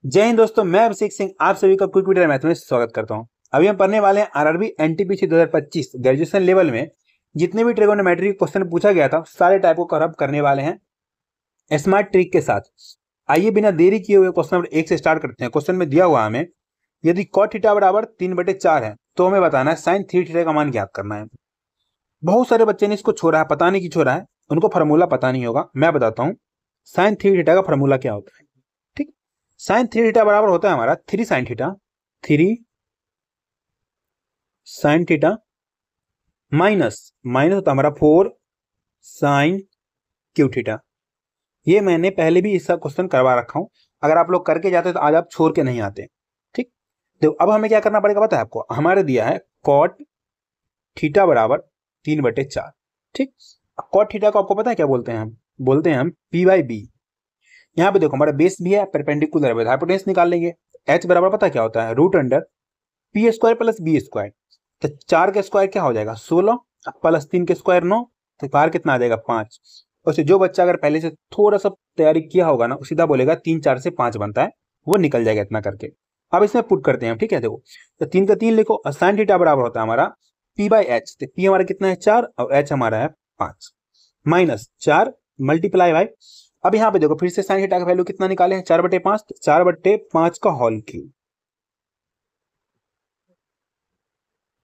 जय हिंद दोस्तों, मैं अभिषेक सिंह आप सभी का क्विक वीडियो मैथ में स्वागत करता हूं। अभी हम पढ़ने वाले हैं आरआरबी एनटीपीसी 2025 ग्रेजुएशन लेवल में जितने भी ट्रिगोनोमेट्री क्वेश्चन पूछा गया था सारे टाइप को कवर अप करने वाले हैं स्मार्ट ट्रिक के साथ। आइए बिना देरी किए हुए क्वेश्चन नंबर 1 से स्टार्ट करते हैं। क्वेश्चन में दिया हुआ हमें यदि cot थीटा बराबर 3/4 है तो हमें बताना है sin 3 थीटा का मान ज्ञात करना है। बहुत सारे बच्चे ने इसको छोड़ा है, पता नहीं क्यों छोड़ा है, उनको फार्मूला पता नहीं होगा। मैं बताता हूँ sin 3 थीटा का फार्मूला क्या होता है। ठीक, sin 3 थीटा बराबर होता है हमारा 3 sin theta, 3 sin theta minus होता है हमारा 4 sin क्यू थीटा। ये मैंने पहले भी इसका क्वेश्चन करवा रखा हूं, अगर आप लोग करके जाते तो आज आप छोड़ के नहीं आते। ठीक, तो अब हमें क्या करना पड़ेगा पता है आपको, हमारे दिया है cot थीटा बराबर 3/4। ठीक, cot थीटा को आपको पता है क्या बोलते हैं, हम बोलते हैं हम p/b। यहाँ पे देखो हमारा बेस भी है, परपेंडिकुलर है, हाइपोटेन्यूस निकाल लेंगे। h बराबर पता क्या होता है, √p² + b²। तो 4 का स्क्वायर क्या हो जाएगा 16 प्लस 3 के स्क्वायर 9, तो बाहर कितना आ जाएगा 5। वैसे जो बच्चा अगर पहले से थोड़ा सा तैयारी किया होगा ना, सीधा बोलेगा 3 4 से 5 बनता है, वो निकल जाएगा इतना करके। अब इसमें पुट करते हैं, ठीक है। देखो तो 3 का 3 लिखो और sin थीटा बराबर होता है हमारा p/h। तो p हमारा कितना है 4 और h हमारा है 5, माइनस 4 मल्टीप्लाई बाय। अब यहाँ पे देखो फिर से sin थीटा का वैल्यू कितना निकाले हैं 4/5, 4/5 का होल क्यूब।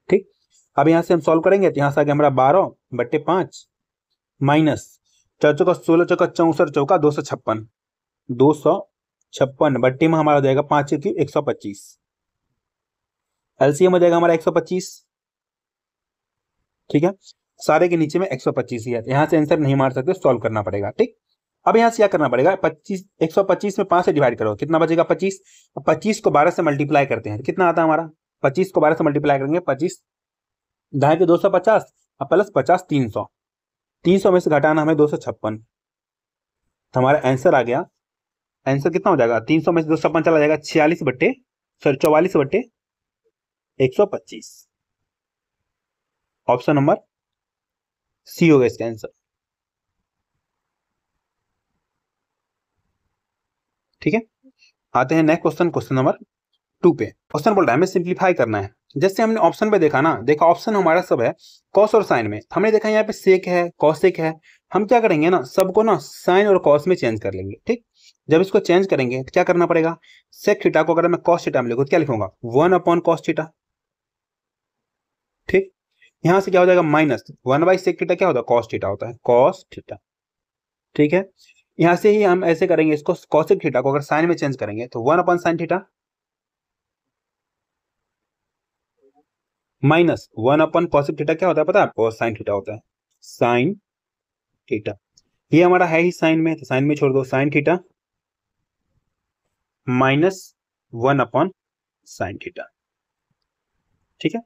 ठीक, अब यहाँ से हम सॉल्व करेंगे तो यहाँ से आगे हमारा 12/5 माइनस 4 चौका 16 चौका 64 चौका 256, 256 बट्टे में हमारा हो जाएगा 5 क्यूब 125। एलसीएम हो जाएगा हमारा 125। ठीक है, सारे के नीचे में 125 ही है, यहाँ से आंसर नहीं मार सकते, सॉल्व करना पड़ेगा। ठीक, अब यहाँ से क्या करना पड़ेगा, 125 में 5 से डिवाइड करो, कितना बचेगा 25। 25 को 12 से मल्टीप्लाई करते हैं, कितना आता है हमारा, 25 को 12 से मल्टीप्लाई करेंगे 25 ढाई के 250 और प्लस 50 300, 300 में से घटाना हमें 256, तो हमारा आंसर आ गया। आंसर कितना हो जाएगा, 300 में से 256 चला जाएगा 44/125। ऑप्शन नंबर सी होगा इसका आंसर। ठीक है, आते हैं नेक्स्ट क्वेश्चन, क्वेश्चन नंबर 2 पे। क्वेश्चन बोल रहा है हमें सिंप्लीफाई करना है। जैसे हमने ऑप्शन पे देखा ना, देखा ऑप्शन हमारा सब है कॉस और साइन में, हमने देखा यहाँ पे सेक है कॉसेक है, हम क्या करेंगे ना सबको ना साइन और कॉस में चेंज कर लेंगे। ठीक, जब इसको चेंज करेंगे तो क्या करना पड़ेगा, सेक थीटा को अगर मैं कॉस थीटा में लिखूं तो क्या लिखूंगा 1/cos थीटा। ठीक, यहां से क्या हो जाएगा माइनस 1/sec थीटा, क्या होता है कॉस थीटा होता है, कॉस थीटा। ठीक है, यहां से ही हम ऐसे करेंगे इसको, कॉसेक थीटा को अगर साइन में चेंज करेंगे तो 1/sin theta minus 1/cosec theta क्या होता है पता है आपको, साइन थीटा होता है, साइन थीटा। ये हमारा है ही साइन में, तो साइन में छोड़ दो, sine theta minus 1/sin theta. ठीक है,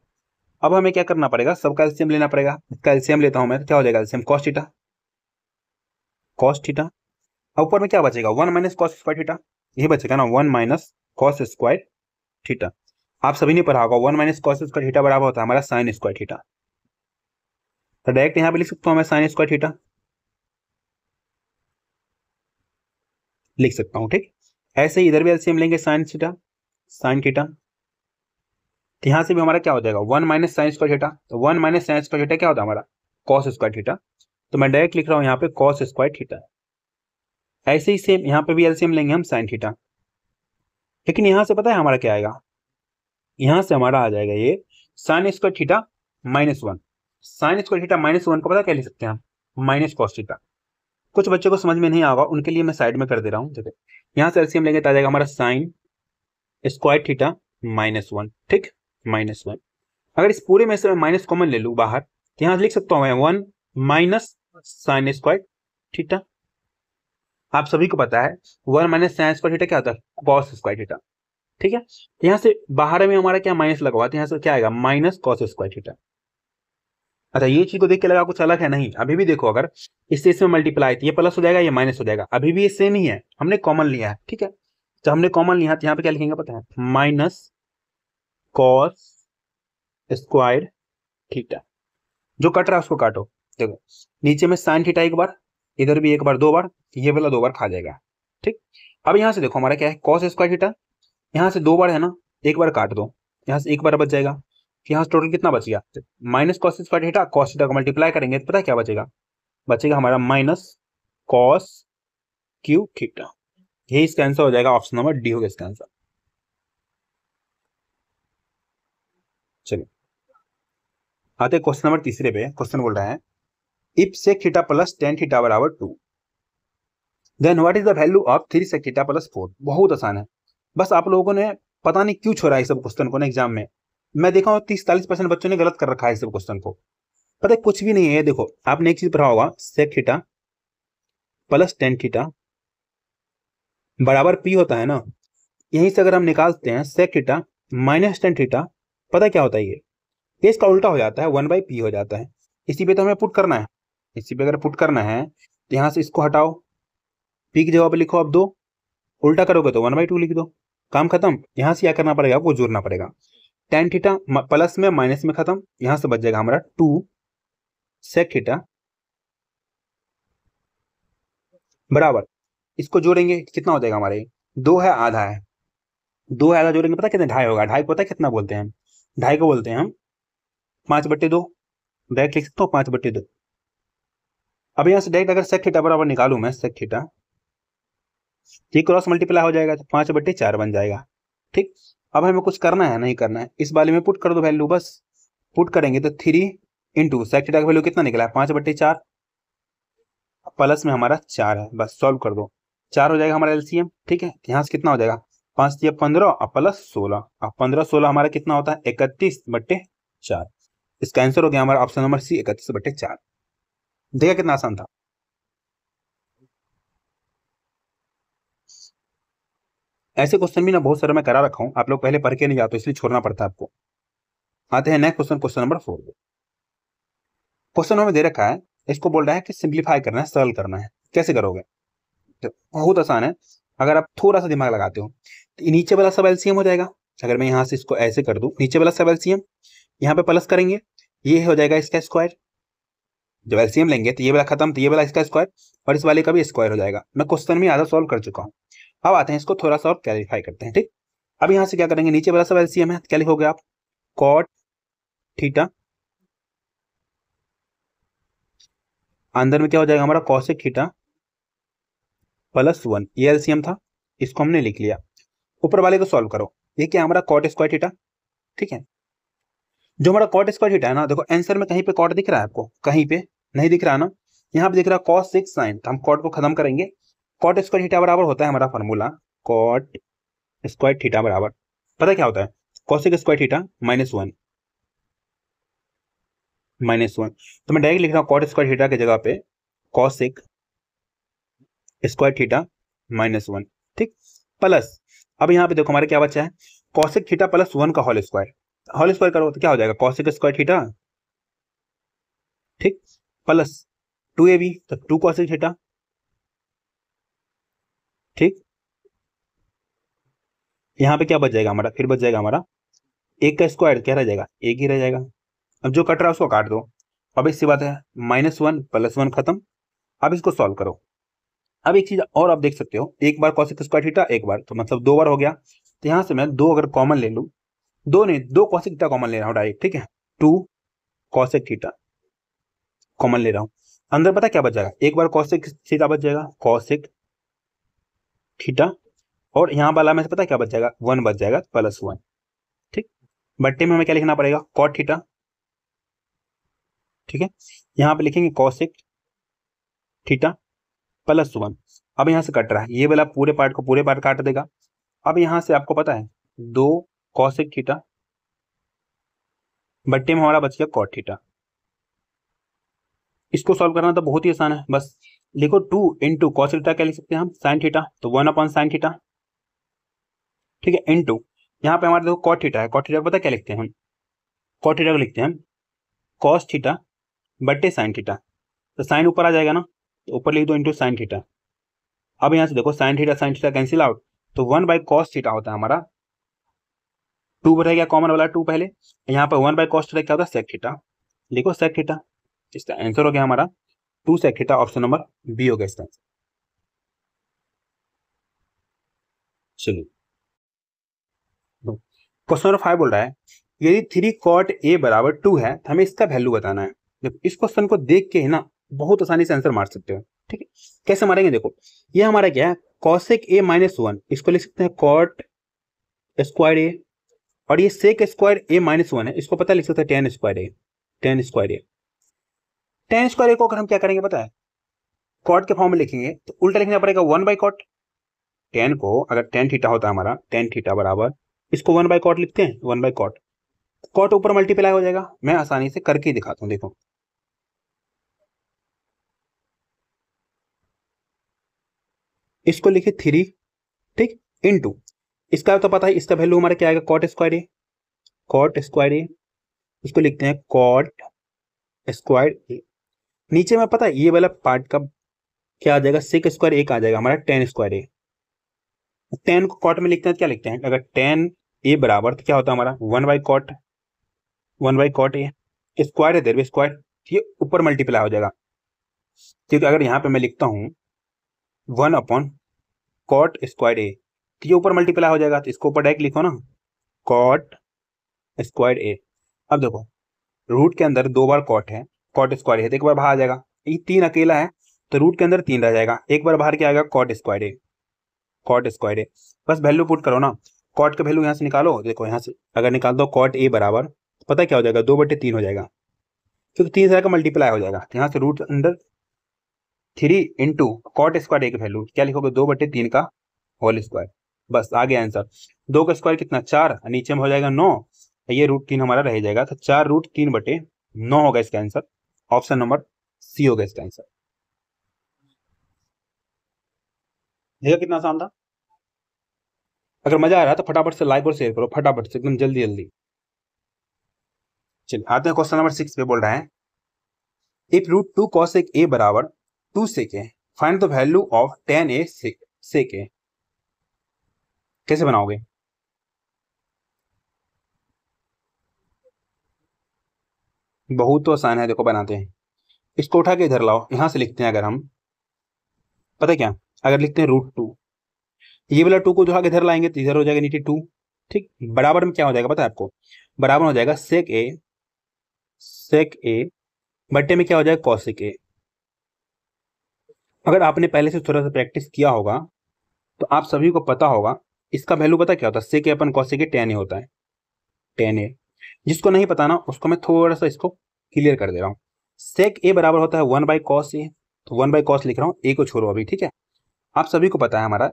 अब हमें क्या करना पड़ेगा, सबका एलसीएम लेना पड़ेगा। इसका एलसीएम लेता हूं मैं तो क्या हो जाएगा LCM cos theta, cos theta. अब ऊपर में क्या बचेगा 1 - cos स्क्वायर थीटा, ये बचेगा ना 1 - cos स्क्वायर थीटा। आप सभी ने पढ़ा होगा 1 - cos स्क्वायर थीटा बराबर होता है हमारा साइन स्क्वायर थीटा। तो डायरेक्ट यहाँ पे लिख सकता हूँ मैं साइन स्क्वायर थीटा लिख सकता हूँ। ठीक, ऐसे ही इधर भी एलसीएम लेंगे साइन थीटा, साइन थीटा। तो यहाँ से भी हमारा क्या हो जाएगा 1 - sin स्क्वायर थीटा, तो 1 - sin स्क्वायर थीटा क्या होता है हमारा cos स्क्वायर थीटा। तो मैं डायरेक्ट लिख रहा हूँ यहाँ पे cos स्क्वायर थीटा। ऐसे ही सेम यहाँ पे भी एलसीएम लेंगे हम साइन थीटा, लेकिन यहाँ से पता है हमारा क्या आएगा, यहाँ से हमारा आ जाएगा ये sign square theta -1। Sign square theta -1 को पता क्या लिख सकते हैं हम, माइनस cos थीटा। कुछ बच्चों को समझ में नहीं आएगा, उनके लिए मैं साइड में कर दे रहा हूँ। देखो यहाँ से एलसीएम लेंगे तो आ जाएगा हमारा साइन स्क्वायर थीटा -1। ठीक, -1। अगर इस पूरे में से मैं माइनस कॉमन ले लूं बाहर, तो यहां लिख सकता हूं मैं 1 - sin स्क्वायर थीटा। आप सभी को पता है 1 - sin स्क्वायर थीटा क्या होता है cos स्क्वायर थीटा। ठीक है, तो यहां से बाहर में हमारा क्या माइनस लगा हुआ, तो यहां से क्या आएगा -cos स्क्वायर थीटा। अच्छा, ये चीज को देख के लगा कुछ अलग है, नहीं, अभी भी देखो अगर इससे इसमें मल्टीप्लाई तो ये प्लस हो जाएगा, ये माइनस हो जाएगा, अभी भी ये सेम ही है, हमने कॉमन लिया है। ठीक है, जब हमने कॉमन लिया तो यहाँ पे क्या लिखेंगे पता है, -cos स्क्वायर थीटा। जो कट रहा है उसको काटो। देखो नीचे में साइन थीटा एक बार, इधर भी एक बार, 2 बार, ये वाला 2 बार खा जाएगा। ठीक, अब यहाँ से देखो हमारा क्या है, कॉस स्क्वायर थीटा, यहाँ से 2 बार है ना, एक बार काट दो, यहाँ से एक बार बच जाएगा, यहाँ से टोटल कितना बच गया, minus cos square theta, cos theta को मल्टीप्लाई करेंगे तो पता है क्या बचेगा, बचेगा हमारा माइनस कॉस क्यू थीटा। यही इसका आंसर हो जाएगा, ऑप्शन नंबर डी होगा इसका आंसर। चलिए आते हैं क्वेश्चन नंबर तीसरे पे। क्वेश्चन बोल रहा है if sec theta plus tan theta बराबर 2 then what is the value of 3 sec theta plus 4। बहुत आसान है, बस आप लोगों ने पता नहीं क्यों छोड़ा है सब क्वेश्चन को ना एग्जाम में। मैं देखा हूँ 30-40% बच्चों ने गलत कर रखा है इस सब क्वेश्चन को। पता है कुछ भी नहीं है। देखो आपने एक चीज पढ़ा होगा, sec theta plus tan theta बराबर पी होता है ना, यहीं से अगर हम निकालते हैं sec theta minus tan theta, पता क्या होता है ये इसका उल्टा हो जाता है, 1/p हो जाता है। इसी पे तो हमें पुट करना है, इसी पे अगर पुट करना है तो यहाँ से इसको हटाओ, पी की जगह पे लिखो अब 2, उल्टा करोगे तो 1/2 लिख दो, काम खत्म। यहाँ से क्या करना पड़ेगा, आपको जोड़ना पड़ेगा, टेन थीटा प्लस में माइनस में खत्म, यहाँ से बच जाएगा हमारा 2 सेक थीटा बराबर, इसको जोड़ेंगे कितना हो जाएगा हमारे, 2 है आधा है, 2 है आधा जोड़ेंगे पता कितना, 2.5 होगा। 2.5 पता है कितना बोलते हैं हम, 2.5 को बोलते हैं हम 5/2, डायरेक्ट लिख सकते हो 5/2। अब यहाँ से डायरेक्ट अगर सेक थीटा बराबर निकालू मैं, सेक थीटा ये क्रॉस मल्टीप्लाई हो जाएगा तो 5/4 बन जाएगा। ठीक, अब हमें कुछ करना है नहीं करना है, इस वाले में पुट कर दो वैल्यू, बस पुट करेंगे तो 3 इंटू सेक थीटा का वैल्यू कितना निकला है 5/4, प्लस में हमारा 4 है, बस सॉल्व कर दो 4 हो जाएगा हमारा एलसीएम। ठीक है, यहाँ से कितना हो जाएगा 5 या 15 और प्लस 16, अब 15-16 हमारा कितना होता है 31/4। इसका आंसर हो गया हमारा ऑप्शन नंबर सी 31/4। देखा कितना आसान था। ऐसे क्वेश्चन भी ना बहुत सारे मैं करा रखा हूँ, आप लोग पहले पढ़ के नहीं जाते इसलिए छोड़ना पड़ता है आपको। आते हैं नेक्स्ट क्वेश्चन, क्वेश्चन नंबर 4 पे। क्वेश्चन हमें दे रखा है, इसको बोल रहा है कि सिंप्लीफाई करना है, सरल करना है, कैसे करोगे, तो बहुत आसान है। अगर आप थोड़ा सा दिमाग लगाते हो तो ये नीचे वाला सब एलसीएम हो जाएगा। अगर मैं यहाँ से इसको ऐसे कर दूं, नीचे वाला सब एलसीएम, यहाँ पे प्लस करेंगे, ये हो जाएगा इसका स्क्वायर, जब एलसीएम लेंगे तो ये वाला खत्म, तो ये वाला इसका स्क्वायर और इस वाले का भी स्क्वायर हो जाएगा। मैं क्वेश्चन में आधा सॉल्व कर चुका हूँ, अब आते हैं इसको थोड़ा सा और क्लैरिफाई करते हैं। ठीक, अब यहाँ से क्या करेंगे, नीचे वाला सब एलसीएम है, क्या लिखोगे आप, कॉट थीटा, अंदर में क्या हो जाएगा हमारा कॉसेक थीटा प्लस 1, ये एलसीएम था, इसको हमने लिख लिया। ऊपर वाले को सॉल्व करो, ये क्या हमारा कॉट स्क्वायर थीटा। ठीक है, जो हमारा कॉट स्क्वायर थीटा है ना, देखो आंसर में कहीं पे कॉट दिख रहा है आपको, कहीं पे नहीं दिख रहा ना, यहाँ पे दिख रहा है cos 6 sin, तो हम कॉट को खत्म करेंगे, कॉट स्क्वायर थीटा बराबर होता है हमारा फॉर्मूला कॉट स्क्वायर थीटा बराबर, पता क्या होता है, कॉसेक स्क्वायर थीटा -1, तो मैं डायरेक्ट लिख रहा हूँ कॉट स्क्वायर थीटा की जगह पे कॉसेक स्क्वायर थीटा -1। ठीक, प्लस अब यहाँ पे देखो हमारे क्या बचा है, कॉसेक थीटा प्लस 1 का होल स्क्वायर करो तो क्या हो जाएगा कॉसेक स्क्वायर थीटा, ठीक, प्लस 2ab तो 2 कॉसेक थीटा। ठीक, यहाँ पे क्या बच जाएगा हमारा, फिर बच जाएगा हमारा एक का स्क्वायर क्या रह जाएगा, एक ही रह जाएगा। अब जो कट रहा है उसको काट दो, अब इससे बात है -1 + 1 खत्म। अब इसको सॉल्व करो। अब एक चीज और आप देख सकते हो, एक बार कॉसेक स्क्वायर थीटा, एक बार तो मतलब 2 बार हो गया, तो यहाँ से मैं 2 अगर कॉमन ले लूँ, 2 नहीं 2 कॉसेक थीटा कॉमन ले रहा हूँ डायरेक्ट। ठीक है, 2 कॉसेक थीटा कॉमन ले रहा हूँ, अंदर पता क्या बच जाएगा, एक बार कॉसेक थीटा बच जाएगा, कॉसेक थीटा, और यहाँ वाला में से पता क्या बच जाएगा, 1 बच जाएगा +1। ठीक, बट्टे में हमें क्या लिखना पड़ेगा, कॉट थीटा। ठीक है, यहाँ पे लिखेंगे कॉसेक थीटा +1। अब यहाँ से कट रहा है, ये वाला पूरे पार्ट को पूरे पार्ट काट देगा। अब यहाँ से आपको पता है 2 कॉसेक थीटा, बट्टे में हमारा बच गया कॉट थीटा। इसको सॉल्व करना तो बहुत ही आसान है, बस लिखो 2 इंटू कॉसेक थीटा क्या लिख सकते हैं हम, साइन थीटा, तो 1/sin थीटा। ठीक है, इंटू यहाँ पे हमारे देखो कॉट थीटा है, कॉट थीटा को पता क्या लिखते हैं हम, कॉट थीटा को लिखते हैं हम कॉस थीटा बट्टे साइन थीटा, तो साइन ऊपर आ जाएगा ना, तो ऊपर लिख दो इंटू साइन थीटा। अब यहाँ से देखो साइन थीटा कैंसिल आउट, तो 1/cos थीटा होता है हमारा, 2 रह गया कॉमन वाला 2 पहले, यहाँ पर 1/cos थीटा क्या होता है सेक थीटा, लिखो सेक थीटा। इसका आंसर हो गया हमारा 2 sec theta, option number B हो गया इसका आंसर। चलिए क्वेश्चन नंबर 5 बोल रहा है यदि 3 cot a बराबर 2 है तो हमें इसका वैल्यू बताना है। जब इस क्वेश्चन को देख के ही ना बहुत आसानी से आंसर मार सकते हो। ठीक है, कैसे मारेंगे देखो, ये हमारा क्या है cosec a माइनस 1, इसको लिख सकते हैं cot स्क्वायर a, और ये sec स्क्वायर a माइनस 1 है, इसको पता लिख सकते हैं tan square a। tan square a, tan square a को अगर हम क्या करेंगे पता है, cot के फॉर्म में लिखेंगे तो उल्टा लिखना पड़ेगा 1/cot। tan को अगर tan थीटा होता है हमारा, tan थीटा बराबर इसको 1/cot लिखते हैं, 1/cot। कॉट ऊपर मल्टीप्लाई हो जाएगा, मैं आसानी से करके दिखाता हूं, देखो इसको लिखे 3, ठीक, इनटू इसका तो पता है इसका वैल्यू हमारा क्या आएगा कॉट स्क्वायर ए, कॉट स्क्वायर ए, इसको लिखते हैं कॉट स्क्वायर ए। नीचे में पता है ये वाला पार्ट का क्या आ जाएगा, सेक स्क्वायर ए का आ जाएगा हमारा टेन स्क्वायर ए। टेन को कॉट में लिखते हैं, क्या लिखते हैं, अगर टेन ए बराबर तो क्या होता है हमारा 1/cot, 1/cot ए, स्क्वायर है देर स्क्वायर, ये ऊपर मल्टीप्लाई हो जाएगा, क्योंकि अगर यहाँ पे मैं लिखता हूँ 1/cot स्क्वायर ए तो ये ऊपर मल्टीप्लाई हो जाएगा, तो इसको ऊपर डायरेक्ट लिखो ना cot स्क्वायर ए। अब देखो रूट के अंदर 2 बार कॉट है, कॉट स्क्वायर है तो एक बार बाहर आ जाएगा, ये 3 अकेला है तो रूट के अंदर 3 रह जाएगा, एक बार बाहर क्या आएगा कॉट स्क्वायर ए, कॉट स्क्वायर ए। बस वैल्यू पुट करो ना, कॉट का वैल्यू यहाँ से निकालो, देखो यहाँ से अगर निकाल दो कॉट ए बराबर पता क्या हो जाएगा 2/3 हो जाएगा, क्योंकि 3 तरह का मल्टीप्लाई हो जाएगा, तो यहाँ से रूट अंदर 3 इंटू कॉट स्क्वायर ए की वैल्यू क्या लिखोगे 2/3 का होल स्क्वायर। बस आ गया आंसर, 2 का स्क्वायर कितना 4, नीचे में हो जाएगा 9, ये √3 हमारा रह जाएगा, तो 4√3/9 होगा इसका आंसर। ऑप्शन नंबर सी होगा इसका आंसर। देखा कितना आसान था। अगर मजा आ रहा है तो फटाफट से लाइक और शेयर करो, फटाफट से एकदम जल्दी जल्दी। चलिए आते हैं क्वेश्चन नंबर 6 पे, बोल रहा है इफ √2 cosec a बराबर 2 sec a, find the value of tan a sec a। कैसे बनाओगे, बहुत तो आसान है, देखो बनाते हैं। इसको उठा के इधर लाओ, यहां से लिखते हैं अगर हम, पता है क्या, अगर लिखते हैं √2, ये वाला 2 को उठा के इधर लाएंगे तो इधर हो जाएगा नीचे 2, ठीक, बराबर में क्या हो जाएगा पता है आपको, बराबर हो जाएगा सेक ए बट्टे में क्या हो जाएगा कॉसिक ए। अगर आपने पहले से थोड़ा सा प्रैक्टिस किया होगा तो आप सभी को पता होगा इसका वैल्यू पता क्या होता है, सेक ए अपन कॉसिक ए tan ए होता है, tan ए। जिसको नहीं पता ना उसको मैं थोड़ा सा इसको क्लियर कर दे रहा हूँ। सेक ए बराबर होता है 1/cos ए, तो 1/cos लिख रहा हूँ, ए को छोड़ो अभी, ठीक है। आप सभी को पता है हमारा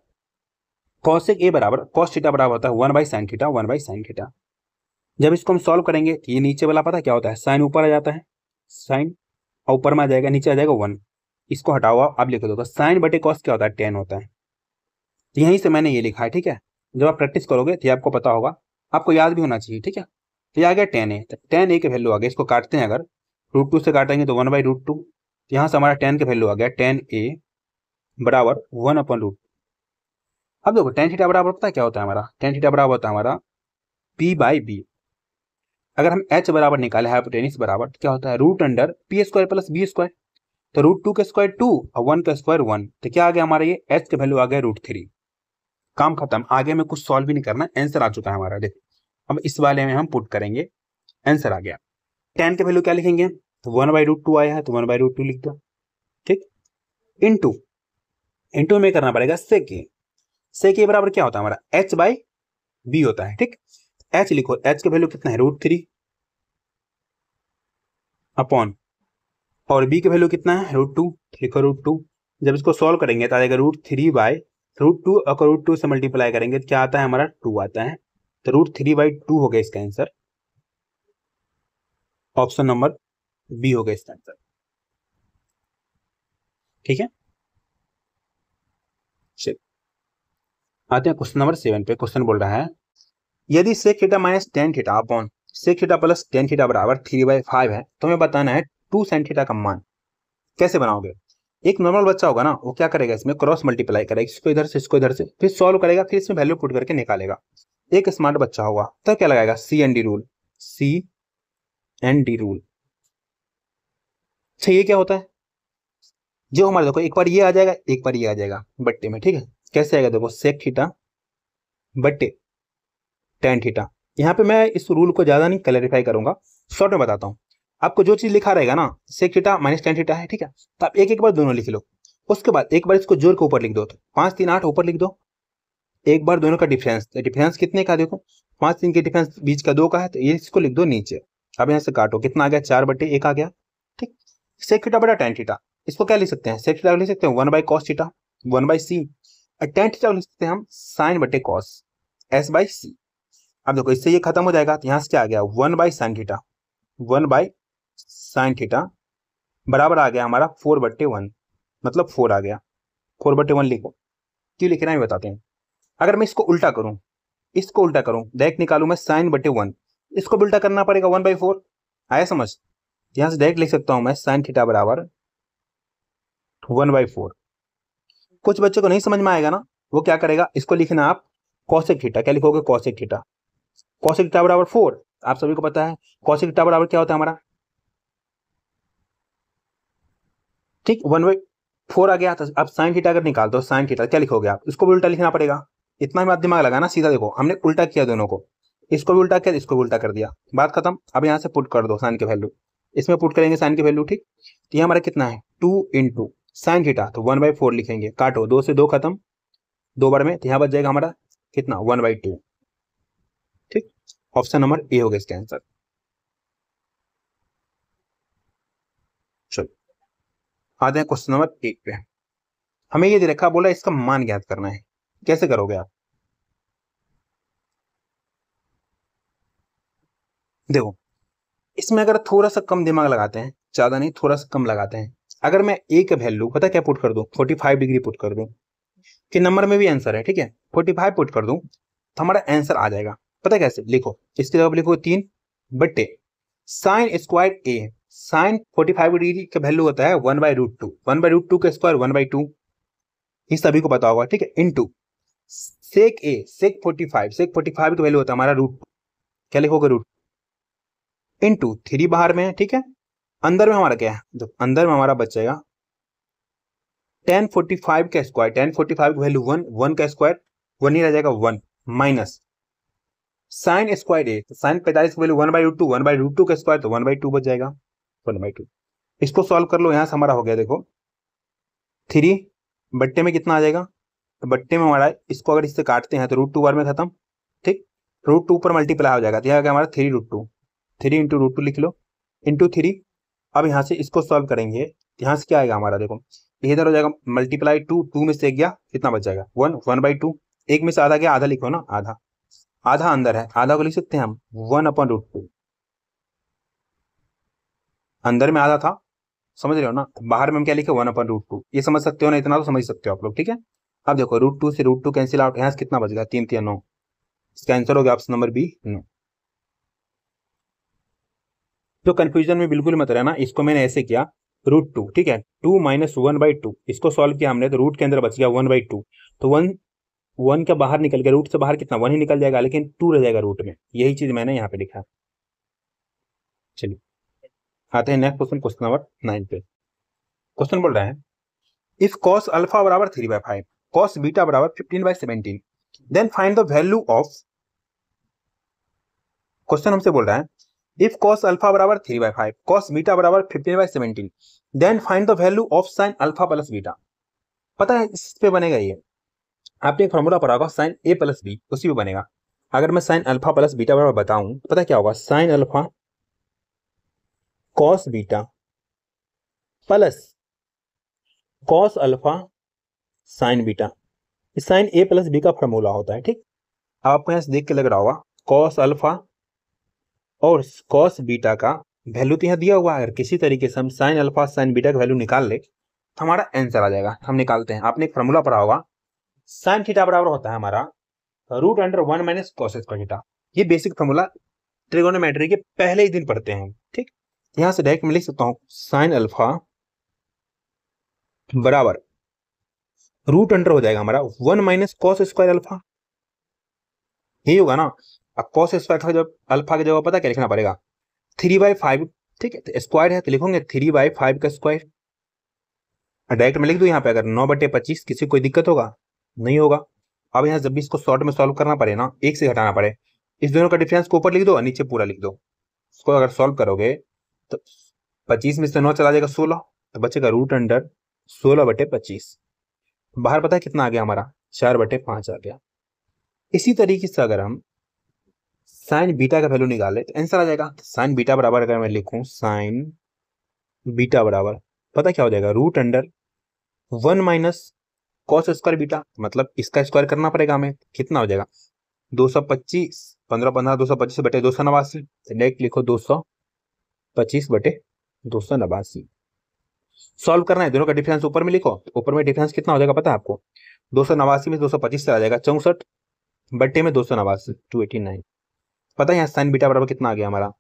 कॉसेक ए बराबर कॉस थीटा बराबर होता है 1/sin थीटा, 1/sin थीटा। जब इसको हम सॉल्व करेंगे तो ये नीचे वाला पता क्या होता है, साइन ऊपर आ जाता है, साइन और ऊपर में आ जाएगा, नीचे आ जाएगा 1, इसको हटाओ आप लिख दो, साइन बटे कॉस क्या होता है tan होता है, तो यहीं से मैंने ये लिखा है, ठीक है। जब आप प्रैक्टिस करोगे तो आपको पता होगा, आपको याद भी होना चाहिए, ठीक है। तो ये आ गया tan ए, तो tan ए की वैल्यू आ गया, इसको काटते हैं अगर √2 से काटेंगे तो 1/√2, यहाँ से हमारा tan की वैल्यू आ गया tan ए बराबर 1/√2। अब देखो tan थीटा बराबर पता है क्या होता है हमारा, tan थीटा बराबर होता है हमारा p/b। अगर हम h बराबर निकाले हाइपोटेनिस बराबर तो क्या होता है √p² + b², तो √2 का स्क्वायर 2 और 1 का स्क्वायर 1, तो क्या आ गया हमारा ये h का वैल्यू आ गया √3। काम खत्म, आगे में कुछ सॉल्व भी नहीं करना, आंसर आ चुका है हमारा। देखो अब इस वाले में हम पुट करेंगे, आंसर आ गया। tan के वैल्यू क्या लिखेंगे, तो 1/√2 आया है तो 1/√2 लिख दो, ठीक, इंटू इंटू में करना पड़ेगा सेक ए, सेक ए बराबर क्या होता है हमारा h/b होता है, ठीक। h लिखो, h का वैल्यू कितना है √3 अपॉन, और b की वैल्यू कितना है √2, लिखो √2। जब इसको सॉल्व करेंगे तो आ जाएगा √3/√2, और √2 से मल्टीप्लाई करेंगे तो क्या आता है हमारा 2 आता है, तो √3/2 हो गया इसका आंसर। ऑप्शन नंबर बी हो गया इसका आंसर, ठीक है। चलिए आते हैं क्वेश्चन नंबर 7 पे। क्वेश्चन बोल रहा है यदि sec theta minus tan theta upon sec theta plus tan theta बराबर 3/5 है तो हमें बताना है 2 sin थीटा का मान। कैसे बनाओगे, एक नॉर्मल बच्चा होगा ना वो क्या करेगा, इसमें क्रॉस मल्टीप्लाई करेगा, इसको इधर से इसको इधर से, फिर सॉल्व करेगा, फिर इसमें वैल्यू पुट करके निकालेगा। एक स्मार्ट बच्चा होगा तो क्या लगाएगा CND रूल, CND रूल। अच्छा ये क्या होता है, जो हमारे देखो एक बार ये आ जाएगा एक बार ये आ जाएगा बट्टे में, ठीक है। कैसे आएगा देखो सेक थीटा बट्टे टेन थीटा। यहाँ पे मैं इस रूल को ज़्यादा नहीं क्लैरिफाई करूंगा, शॉर्ट में बताता हूँ। आपको जो चीज़ लिखा रहेगा ना, sec theta minus tan theta है, ठीक है, तो आप एक एक बार दोनों लिख लो। उसके बाद एक बार इसको जोड़ के ऊपर लिख दो, तो 5 3 8 ऊपर लिख दो। एक बार दोनों का डिफरेंस, तो डिफरेंस कितने का देखो, 5 3 के डिफरेंस बीच का 2 का है, तो ये इसको लिख दो नीचे। अब यहाँ से काटो, कितना आ गया, 4/1 आ गया। ठीक, सेक थीटा बटा टेन थीटा, इसको क्या लिख सकते हैं, सेक थीटा लिख सकते हैं 1/cos थीटा 1/c, और टेन थीटा लिख सकते हैं हम साइन बटे कॉस s/c। अब देखो इससे ये खत्म हो जाएगा, तो यहाँ से क्या आ गया 1/sin थीटा 1/sin थीटा बराबर आ गया हमारा 4/1, मतलब 4 आ गया। 4/1 लिखो, क्यों लिख रहे हैं बताते हैं। अगर मैं इसको उल्टा करूं, इसको उल्टा करूं, डायरेक्ट निकालूं मैं sin/1, इसको भी उल्टा करना पड़ेगा 1/4, आया समझ। यहां से डायरेक्ट लिख सकता हूं मैं sin थीटा बराबर 1/4। कुछ बच्चों को नहीं समझ में आएगा ना, वो क्या करेगा, इसको लिखना आप cosec थीटा, क्या लिखोगे cosec थीटा, cosec थीटा बराबर 4। आप सभी को पता है cosec थीटा बराबर क्या होता है हमारा, ठीक 1/4 आ गया। तो अब sin थीटा अगर निकाल दो, sin थीटा क्या लिखोगे आप, इसको भी उल्टा लिखना पड़ेगा। इतना ही बात दिमाग लगाना, सीधा देखो हमने उल्टा किया दोनों को, इसको भी उल्टा किया, इसको भी उल्टा कर दिया, बात खत्म। अब यहाँ से पुट कर दो साइन की वैल्यू, इसमें पुट करेंगे साइन की वैल्यू, ठीक। तो ये हमारा कितना है 2 इंटू साइन थीटा, तो 1/4 लिखेंगे, काटो 2 से 2 खत्म, 2 बार में, तो यहाँ बच जाएगा हमारा कितना 1/2। ठीक, ऑप्शन नंबर ए होगा इसका आंसर। चलो आते हैं क्वेश्चन नंबर 1 पे। हमें ये दे रखा, बोला इसका मान ज्ञात करना है, कैसे करोगे आप। देखो इसमें अगर थोड़ा सा कम दिमाग लगाते हैं, ज्यादा नहीं थोड़ा सा कम लगाते हैं, अगर मैं ए का वैल्यू पता क्या पुट कर दूं, 45 डिग्री पुट कर दूं, कि नंबर में भी आंसर है, ठीक है, 45 पुट कर दूं तो हमारा आंसर आ जाएगा। पता कैसे, लिखो इसके जवाब लिखो 3/, साइन स्क्वायर ए, साइन 45 डिग्री का वैल्यू होता है 1/√2, 1/√2 का स्क्वायर 1/2, ये सभी को पता होगा, ठीक है, इनटू सेक ए, सेक 45, सेक 45 का वैल्यू होता है हमारा √2, क्या लिखोगे इनटू 3 बाहर में है, ठीक है, अंदर में हमारा क्या है, तो अंदर में हमारा बचेगा tan 45 का स्क्वायर, tan 45 की वैल्यू 1, 1 का स्क्वायर 1 ही रह जाएगा 1, माइनस साइन स्क्वायर ए, साइन 45 की वैल्यू 1/√2, 1/√2 का स्क्वायर तो 1/2 बच जाएगा 1/2। इसको सॉल्व कर लो, यहां से हमारा हो गया देखो 3 बट्टे में कितना आ जाएगा, तो बट्टे में हमारा इसको अगर इससे काटते हैं तो √2 बार में खत्म, ठीक, √2 पर मल्टीप्लाई हो जाएगा, तो यह हमारा 3√2, 3 इंटू √2 लिख लो इंटू 3। अब यहाँ से इसको सॉल्व करेंगे, यहाँ से क्या आएगा हमारा, देखो इधर हो जाएगा मल्टीप्लाई 2, 2 में से गया कितना बच जाएगा 1, 1/2, एक में से आधा गया, आधा लिखो ना, आधा, आधा अंदर है, आधा को लिख सकते हैं हम 1/√2, अंदर में आधा था, समझ रहे हो ना, बाहर में हम क्या लिखे 1/√2, ये समझ सकते हो ना, इतना तो समझ सकते हो आप लोग, ठीक है। अब देखो √2 से √2 कैंसिल आउट, यहाँ से कितना बच गया 3 3 9, इसका आंसर हो गया ऑप्शन नंबर बी 9। तो कंफ्यूजन में बिल्कुल मत रहना, इसको मैंने ऐसे किया √2, ठीक है, 2 माइनस 1/2, इसको सॉल्व किया हमने तो रूट के अंदर बच गया 1/2, तो 1 का बाहर निकल गया, रूट से बाहर कितना 1 ही निकल जाएगा, लेकिन 2 रह जाएगा रूट में, यही चीज मैंने यहाँ पे लिखा। चलिए आते हैं नेक्स्ट क्वेश्चन, क्वेश्चन नंबर 9 पे। क्वेश्चन बोल रहा है इफ cos अल्फा बराबर 3/5, cos बीटा बराबर 15/17, then find the value of, question हमसे बोल रहा है इफ cos अल्फा बराबर 3/5, cos बीटा बराबर 15/17, then find the value of sine alpha plus beta. पता है इस पे बनेगा ये, आपने एक फॉर्मूला पढ़ा होगा साइन ए प्लस बी, उसी पे बनेगा। अगर मैं साइन अल्फा प्लस बीटा बराबर बताऊं, पता क्या होगा, sine alpha cos beta plus cos alpha sine beta, sine A plus B का फॉर्मूला होता है, ठीक। आपको यहां से देख के लग रहा होगा कॉस अल्फा और कॉस बीटा का वैल्यू तो यहाँ दिया हुआ है, अगर किसी तरीके से हम साइन अल्फा साइन बीटा का वैल्यू निकाल ले तो हमारा आंसर आ जाएगा। हम निकालते हैं, आपने एक फॉर्मूला पढ़ा होगा साइन थीटा बराबर होता है हमारा √1 माइनस कॉस स्क्वायर थीटा, ये बेसिक फॉर्मूला ट्रिगोनोमेट्री के पहले ही दिन पढ़ते हैं, ठीक। यहां से डायरेक्ट मैं लिख सकता हूं साइन अल्फा बराबर √अंडर हो जाएगा हमारा 1 माइनस कॉस स्क्वायर अल्फा, यही होगा ना। अब कॉस स्क्वायर का जब अल्फा की जगह पता क्या लिखना पड़ेगा 3/5, ठीक है, तो स्क्वायर है तो लिखोगे 3/5 का स्क्वायर, डायरेक्ट में लिख दो यहाँ पे, अगर 9/25 किसी कोई दिक्कत होगा नहीं होगा। अब यहाँ जब भी इसको शॉर्ट में सॉल्व करना पड़े ना, एक से घटाना पड़े, इस दोनों का डिफरेंस को ऊपर लिख दो और नीचे पूरा लिख दो। इसको अगर सॉल्व करोगे तो 25 में से 9 चला जाएगा 16, तो बचेगा √16/25। बाहर पता है कितना आ गया हमारा, 4/5 आ गया। इसी तरीके से अगर हम साइन बीटा का वैल्यू निकाले तो आंसर आ जाएगा। साइन बीटा बराबर अगर मैं लिखूं, साइन बीटा बराबर पता क्या हो जाएगा, √1 माइनस कॉस स्क्वायर बीटा, मतलब इसका स्क्वायर करना पड़ेगा हमें, कितना हो जाएगा 225, 15 225/289, डायरेक्ट लिखो 225/289। सॉल्व करना है, दोनों का डिफरेंस ऊपर में लिखो, ऊपर में डिफरेंस कितना हो जाएगा पता है आपको, 289 में 225 से आ जाएगा 64/289, 289। पता है यहाँ साइन बीटा बराबर कितना आ गया हमारा,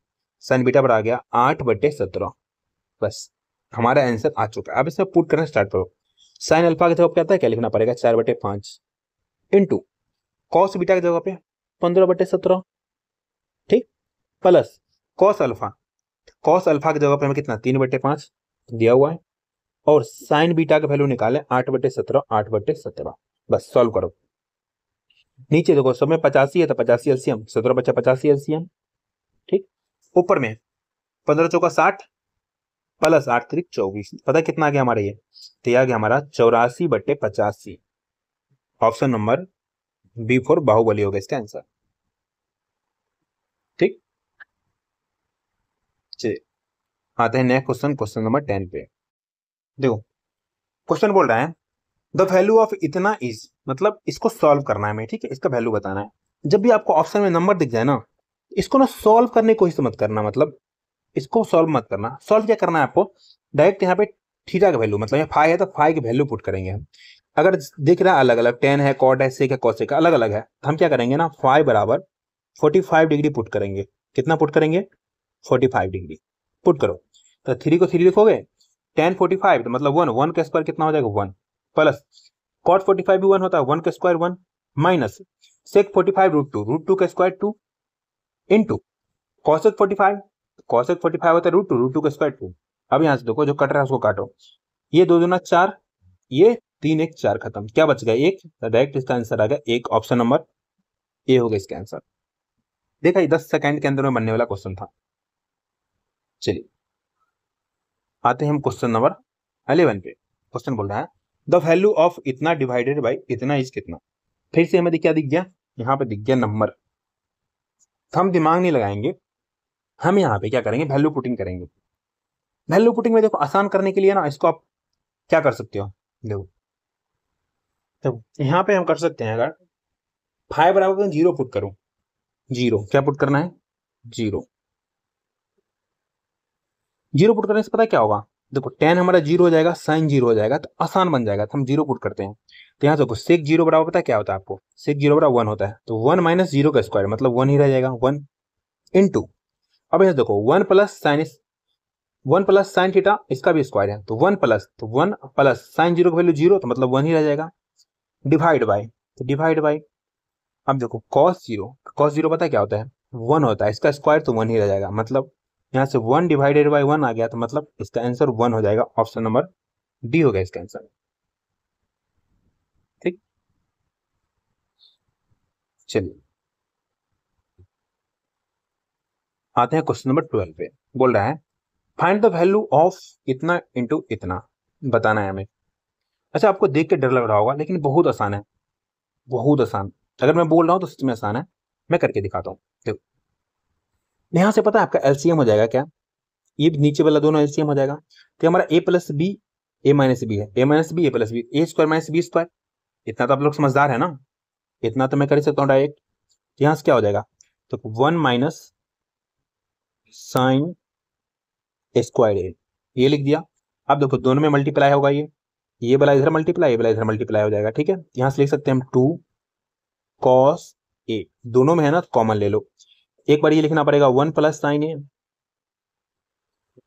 साइन बीटा बराबर आ गया 8/17। बस हमारा आंसर आ चुका है। अब इसमें पुट करना स्टार्ट करो। साइन अल्फा की जगह पे आता है क्या लिखना पड़ेगा, 4/5 इंटू कॉस बीटा की जगह पे 15/17, ठीक, प्लस कॉस अल्फा की जगह पे हमें कितना 3/5 दिया हुआ है, और साइन बीटा का वैल्यू निकाले 8/17। बस सॉल्व करो। नीचे देखो सब में 85 है तो 85 एलसीएम, 17 बचा 85 एलसीएम, ठीक। ऊपर में 15 चौका 60 प्लस 8 3 24, पता कितना आ गया हमारा, ये तो आ गया हमारा 84/85। Option number B for Baahubali होगा इसका आंसर, ठीक। चलिए आते हैं नेक्स्ट क्वेश्चन, क्वेश्चन नंबर 10 पे। देखो क्वेश्चन बोल रहा है द वैल्यू ऑफ इतना इज, मतलब इसको सॉल्व करना है हमें, ठीक है, इसका वैल्यू बताना है। जब भी आपको ऑप्शन में नंबर दिख जाए ना, इसको ना सॉल्व करने की कोशिश मत करना, मतलब इसको सॉल्व मत करना। सॉल्व क्या करना है आपको, डायरेक्ट यहाँ पे थीटा का वैल्यू, मतलब यहाँ फाई है तो फाई की वैल्यू पुट करेंगे हम। अगर दिख रहा है अलग अलग, टेन है, कॉट है, सेक है, कॉसेक है, अलग अलग है, तो हम क्या करेंगे ना, फाई बराबर 45 डिग्री पुट करेंगे। कितना पुट करेंगे, 45 डिग्री पुट करो। तो 3 को 3 लिखोगे, tan 45 तो मतलब 1 का स्क्वायर कितना हो जाएगा 1, प्लस cot 45 भी 1 होता है, 1 का स्क्वायर 1, माइनस sec 45 √2 का स्क्वायर 2, इंटू cosec 45 होता है √2 का स्क्वायर 2। अब यहाँ से देखो जो कट रहा है उसको काटो, ये 2 दूना 4, ये 3 1 4 खत्म, क्या बच गया 1, डायरेक्ट इसका आंसर आ गया 1, ऑप्शन नंबर ए हो गया इसका आंसर। देखा ये 10 सेकंड के अंदर में बनने वाला क्वेश्चन था। चलिए आते हैं हम क्वेश्चन नंबर 11 पे। क्वेश्चन बोल रहा है द वैल्यू ऑफ इतना डिवाइडेड बाई इतना इज कितना। फिर से हमें क्या दिख गया, यहाँ पे दिख गया नंबर। हम दिमाग नहीं लगाएंगे, हम यहाँ पे क्या करेंगे, वैल्यू पुटिंग करेंगे। वैल्यू पुटिंग में देखो आसान करने के लिए ना, इसको आप क्या कर सकते हो, देखो तो यहाँ पे हम कर सकते हैं, अगर 5 बराबर 0 पुट करूं, 0 क्या पुट करना है, 0 पुट करने से पता क्या होगा, देखो tan हमारा 0 हो जाएगा, sin 0 हो जाएगा, तो आसान बन जाएगा, तो हम 0 पुट करते हैं। तो यहाँ देखो sec 0 बराबर पता क्या होता है आपको, sec 0 बराबर 1 होता है, तो 1 माइनस 0 का स्क्वायर मतलब 1 ही रह जाएगा, 1 इंटू, अब यहाँ देखो 1 प्लस साइन थीटा इसका भी स्क्वायर है, तो 1 प्लस साइन 0 का वैल्यू 0, तो मतलब 1 ही रह जाएगा, डिवाइड बाई, तो डिवाइड बाई, अब देखो cos 0 पता क्या होता है 1 होता है, इसका स्क्वायर तो 1 ही रह जाएगा, मतलब यहाँ से 1 डिवाइडेड बाई 1 आ गया, तो मतलब इसका आंसर 1 हो जाएगा, ऑप्शन नंबर डी हो गया इसका आंसर, ठीक। चलिए आते हैं क्वेश्चन नंबर 12 पे। बोल रहा है फाइंड द वैल्यू ऑफ इतना इंटू इतना, बताना है हमें। अच्छा आपको देख के डर लग रहा होगा, लेकिन बहुत आसान है, बहुत आसान। अगर मैं बोल रहा हूँ तो सच में आसान है, मैं करके दिखाता हूँ। देखो यहाँ से पता है आपका एलसीएम हो जाएगा क्या, ये नीचे वाला दोनों एलसीएम हो जाएगा, तो हमारा ए plus B A minus B है, ए माइनस बी ए प्लस बी, ए स्क्वायर माइनस बी स्क्वायर। इतना तो आप लोग समझदार है ना, इतना तो मैं कर ही सकता हूँ डायरेक्ट। यहाँ से क्या हो जाएगा, तो 1 माइनस साइन स्क्वायर ए, ये लिख दिया। अब देखो दोनों में मल्टीप्लाई होगा, ये वाला इधर मल्टीप्लाई, ये वाला इधर मल्टीप्लाई हो जाएगा, ठीक है। यहाँ से लिख सकते हैं हम 2 कॉस ए, दोनों में है ना कॉमन ले लो, एक बार ये लिखना पड़ेगा 1 प्लस साइन ए,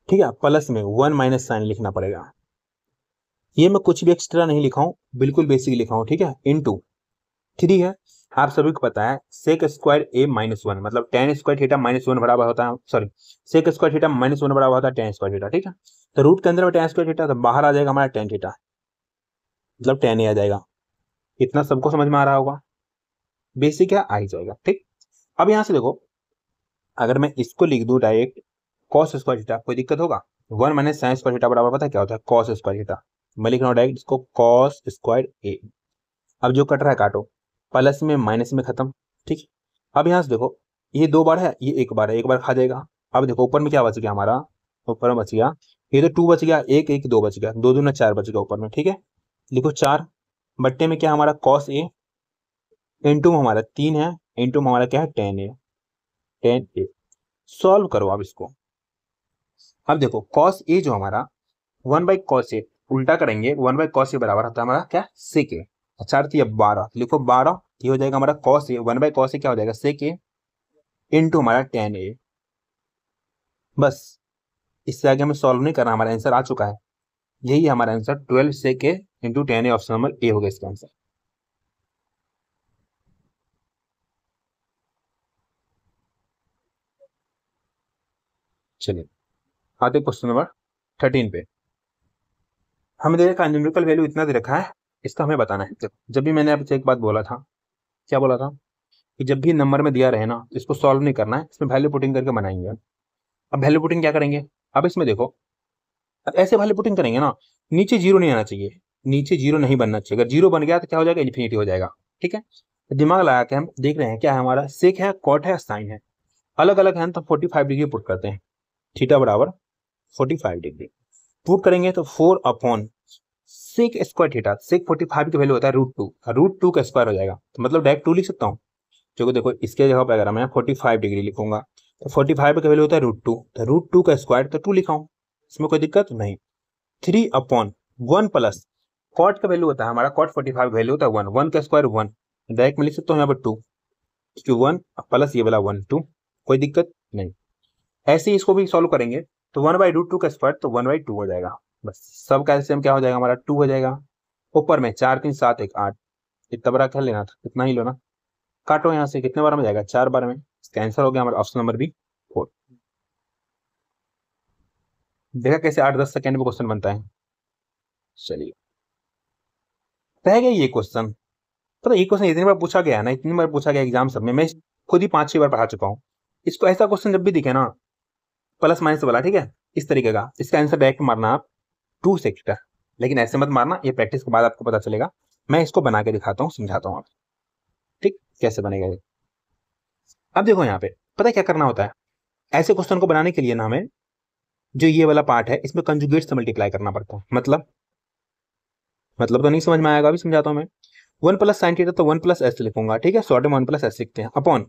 ठीक है, प्लस में 1 माइनस साइन लिखना पड़ेगा। ये मैं कुछ भी एक्स्ट्रा नहीं लिखा हूं, बिल्कुल बेसिक लिखा हूं, ठीक है, इनटू 3 है, आप सभी को पता है सेक स्क्वायर ए माइनस 1 मतलब tan स्क्वायर थीटा -1 बराबर होता है, सॉरी सेक स्क्वायर थीटा -1 बराबर होता है tan स्क्वायर थीटा, ठीक है। तो रूट के अंदर में tan स्क्वायर थीटा, तो बाहर आ जाएगा हमारा tan थीटा, मतलब tan ए आ जाएगा। इतना सबको समझ में आ रहा होगा, बेसिक है, आ ही जाएगा। ठीक, अब यहाँ से देखो, अगर मैं इसको लिख दूं डायरेक्ट कॉस स्क्वायर थीटा, कोई दिक्कत होगा? 1 माइनस साइन स्क्वायर थीटा बराबर पता है क्या होता है? Cos square theta. मैं लिख रहा हूँ डायरेक्ट इसको कॉस स्क्वायर ए। अब जो कट रहा है काटो, प्लस में माइनस में खत्म। ठीक, अब यहाँ से देखो, ये 2 बार है, ये 1 बार है, 1 बार खा जाएगा। अब देखो ऊपर में क्या बच गया हमारा, ऊपर में बच गया, ये तो 2 बच गया, 1 1 2 बच गया, 2 दूना 4 बच गया ऊपर में। ठीक है, लिखो 4 बट्टे में क्या हमारा कॉस ए, इंटू में हमारा 3 है, इंटू में हमारा क्या है 10 ए, 10 ए। सॉल्व करो अब इसको। अब देखो कॉस ए जो हमारा 1 बाई कॉस ए, उल्टा करेंगे 1 बाई कॉस ए बराबर होता है हमारा क्या, सेक ए। 4 थी अब 12, लिखो 12, ये हो जाएगा हमारा cos A, 1 by cos A क्या हो जाएगा, सेक ए, इंटू हमारा 10 ए। बस, इससे आगे हमें सॉल्व नहीं करना, हमारा आंसर आ चुका है। यही है हमारा answer, 12 sec A into 10 A, option number A हो गया इसका आंसर। चलिए आते क्वेश्चन नंबर 13 पे। हमें दे रखा है न्यूमेरिकल वैल्यू इतना दे रखा है, इसका हमें बताना है। जब भी मैंने आपसे एक बात बोला था, क्या बोला था, कि जब भी नंबर में दिया रहे ना, इसको सॉल्व नहीं करना है, इसमें वैल्यू पुटिंग करके बनाएंगे। अब वैल्यू पुटिंग क्या करेंगे, अब इसमें देखो, अब ऐसे वैल्यू पुटिंग करेंगे ना, नीचे जीरो नहीं आना चाहिए, नीचे जीरो नहीं बनना चाहिए। अगर जीरो बन गया तो क्या हो जाएगा, इन्फिनिटी हो जाएगा। ठीक है, तो दिमाग लगा के हम देख रहे हैं क्या है हमारा, सेक है, कॉट है, साइन है, अलग अलग है तो 45 डिग्री पुट करते हैं। थीटा बराबर 45 डिग्री पुट करेंगे तो 4 अपॉन सेक स्क्वायर थीटा, सेक 45 की वैल्यू होता है √2, √2 का स्क्वायर हो जाएगा, तो मतलब डायरेक्ट 2 लिख सकता हूँ। जो देखो इसके जगह पर अगर मैं 45 डिग्री लिखूंगा तो 45 का वैल्यू होता है √2, तो √2 का स्क्वायर तो 2 लिखा हूँ, इसमें कोई दिक्कत नहीं। 3 अपॉन 1 प्लस कॉट का वैल्यू होता है हमारा, कॉट 45 वैल्यू होता है 1, 1 का स्क्वायर 1, डायरेक्ट में लिख सकता हूँ यहाँ पर 2, क्योंकि 1 प्लस ये वाला 1 2, कोई दिक्कत नहीं। ऐसे ही इसको भी सॉल्व करेंगे तो 1/√2 का स्क्वायर तो 1/2 हो जाएगा। बस सब का एलसीएम क्या हो जाएगा हमारा, 2 हो जाएगा। ऊपर में 4 3 7 1 8, इतना बड़ा क्या लेना था, इतना ही लो ना। काटो यहाँ से, कितने बार में जाएगा, 4 बार में। इसका आंसर हो गया हमारा ऑप्शन नंबर बी 4। देखा कैसे 8-10 सेकेंड में क्वेश्चन बनता है। चलिए रह गया ये क्वेश्चन, पता ये क्वेश्चन इतनी बार पूछा गया ना, इतनी बार पूछा गया एग्जाम सब में, मैं खुद ही 5-6 बार पढ़ा चुका हूँ इसको। ऐसा क्वेश्चन जब भी दिखे ना, प्लस माइनस वाला, ठीक है, इस तरीके का, इसका आंसर डायरेक्ट मारना आप 2 सेक्टर, लेकिन ऐसे मत मारना, ये प्रैक्टिस के बाद आपको पता चलेगा। मैं इसको बना के दिखाता हूँ, समझाता हूँ आप, ठीक कैसे बनेगा ये। अब देखो यहाँ पे पता क्या करना होता है, ऐसे क्वेश्चन को बनाने के लिए ना हमें जो ये वाला पार्ट है इसमें कंजुगेट से मल्टीप्लाई करना पड़ता है। मतलब तो नहीं समझ में आएगा, अभी समझाता हूँ मैं। 1 प्लस साइन थीटा तो 1 प्लस एस लिखूंगा, ठीक है, शॉर्ट में 1 प्लस एस लिखते हैं, अपॉन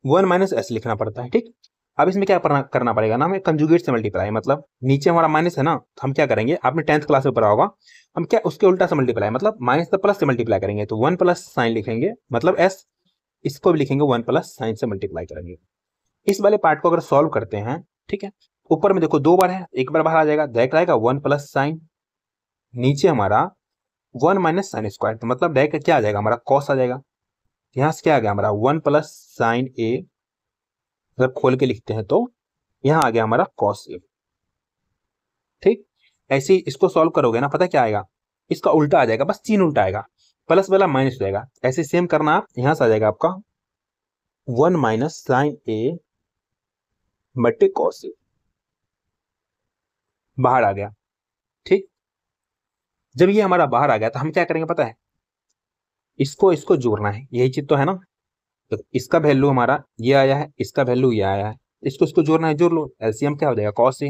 1 माइनस एस लिखना पड़ता है। ठीक, अब इसमें क्या करना पड़ेगा ना, हमें कंजुगेट से मल्टीप्लाई, मतलब नीचे हमारा माइनस है ना, तो हम क्या करेंगे, आपने 10th क्लास में पढ़ा होगा, हम क्या उसके उल्टा से मल्टीप्लाई, मतलब माइनस से प्लस से मल्टीप्लाई करेंगे, तो 1 प्लस साइन लिखेंगे, मतलब एस, इसको भी लिखेंगे 1 प्लस साइन से मल्टीप्लाई करेंगे। इस वाले पार्ट को अगर सॉल्व करते हैं, ठीक है, ऊपर में देखो 2 बार है, 1 बार बाहर आ जाएगा, डायरेक्ट आएगा 1 प्लस साइन, नीचे हमारा 1 माइनस साइन स्क्वायर, तो मतलब डायरेक्ट क्या आ जाएगा हमारा, कॉस आ जाएगा। यहाँ से क्या आ गया हमारा 1 प्लस साइन ए, अगर खोल के लिखते हैं तो यहाँ आ गया हमारा कॉस ए। ठीक, ऐसे ही इसको सॉल्व करोगे ना, पता क्या आएगा, इसका उल्टा आ जाएगा, बस चिन्ह उल्टा आएगा, प्लस वाला माइनस हो जाएगा। ऐसे सेम करना आप, यहां से आ जाएगा आपका 1 माइनस साइन ए बटे कॉस ए, बाहर आ गया। ठीक, जब ये हमारा बाहर आ गया तो हम क्या करेंगे पता है, इसको इसको जोड़ना है, यही चीज तो है ना। तो इसका वैल्यू हमारा ये आया है, इसका वैल्यू ये आया है, इसको इसको जोड़ना है, जोड़ लो, एलसीएम क्या हो जाएगा, कॉस ए,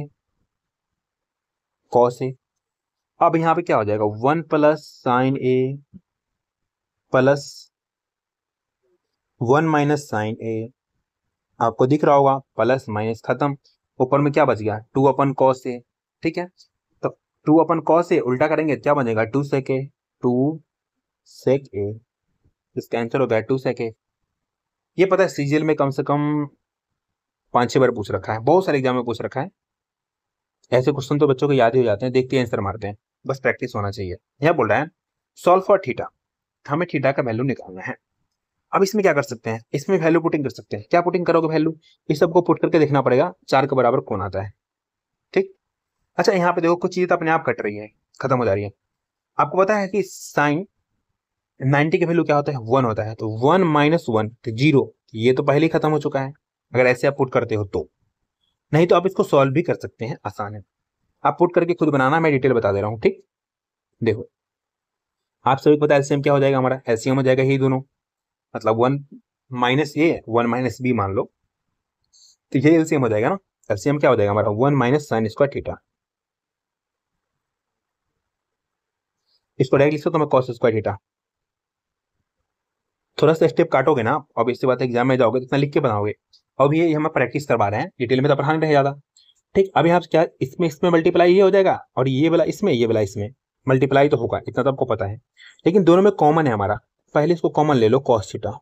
कॉस ए। अब यहाँ पे क्या हो जाएगा, 1 plus sign A plus 1 minus sign ए, आपको दिख रहा होगा, प्लस माइनस खत्म, ऊपर में क्या बच गया, 2 अपन कॉस ए। ठीक है, तो 2 अपन कॉस ए उल्टा करेंगे क्या बनेगा, 2 सेक ए, 2 सेक ए, इसका आंसर हो गया 2 सेक ए। ये पता है सीजीएल में कम से कम 5-6 बार पूछ रखा है, बहुत सारे एग्जाम में पूछ रखा है। ऐसे क्वेश्चन तो बच्चों को याद ही हो जाते हैं, देखते हैं आंसर मारते हैं, बस प्रैक्टिस होना चाहिए। यह बोल रहा है सॉल्व फॉर थीटा, हमें थीटा का वैल्यू निकालना है। अब इसमें क्या कर सकते हैं, इसमें वैल्यू पुटिंग कर सकते हैं। क्या पुटिंग करोगे वैल्यू, इस सबको पुट करके देखना पड़ेगा 4 के बराबर कौन आता है। ठीक, अच्छा यहाँ पे देखो कुछ चीजें तो अपने आप कट रही है, खत्म हो जा रही है। आपको पता है कि साइन 90 की वैल्यू क्या होता है, 1 होता है, तो 1 माइनस 1 तो 0, ये तो पहले ही खत्म हो चुका है अगर ऐसे आप पुट करते हो तो। नहीं तो आप इसको सॉल्व भी कर सकते हैं, आसान है, आप पुट करके खुद बनाना, मैं डिटेल बता दे रहा हूँ। ठीक, देखो आप सभी को पता है एलसीएम क्या हो जाएगा, हमारा एलसीएम हो जाएगा ये दोनों, मतलब 1 माइनस ये 1 माइनस बी मान लो, तो ये एलसीएम हो जाएगा ना। एलसीएम क्या हो जाएगा हमारा, 1 माइनस साइन स्क्वायर थीटा, इसको डायरेक्ट लिख सकता हूं मैं कॉस स्क्वायर थीटा। थोड़ा सा स्टेप काटोगे ना, अब इसके बाद एग्जाम में जाओगे तो इतना लिख के बनाओगे। अब ये हम प्रैक्टिस करवा रहे हैं, डिटेल में तो पढ़ाने रहे ज्यादा। ठीक, अब यहाँ क्या इसमें मल्टीप्लाई ये हो जाएगा, और ये वाला इसमें, ये वाला इसमें मल्टीप्लाई तो होगा, इतना तो आपको पता है, लेकिन दोनों में कॉमन है हमारा, पहले इसको कॉमन ले लो कॉस थीटा।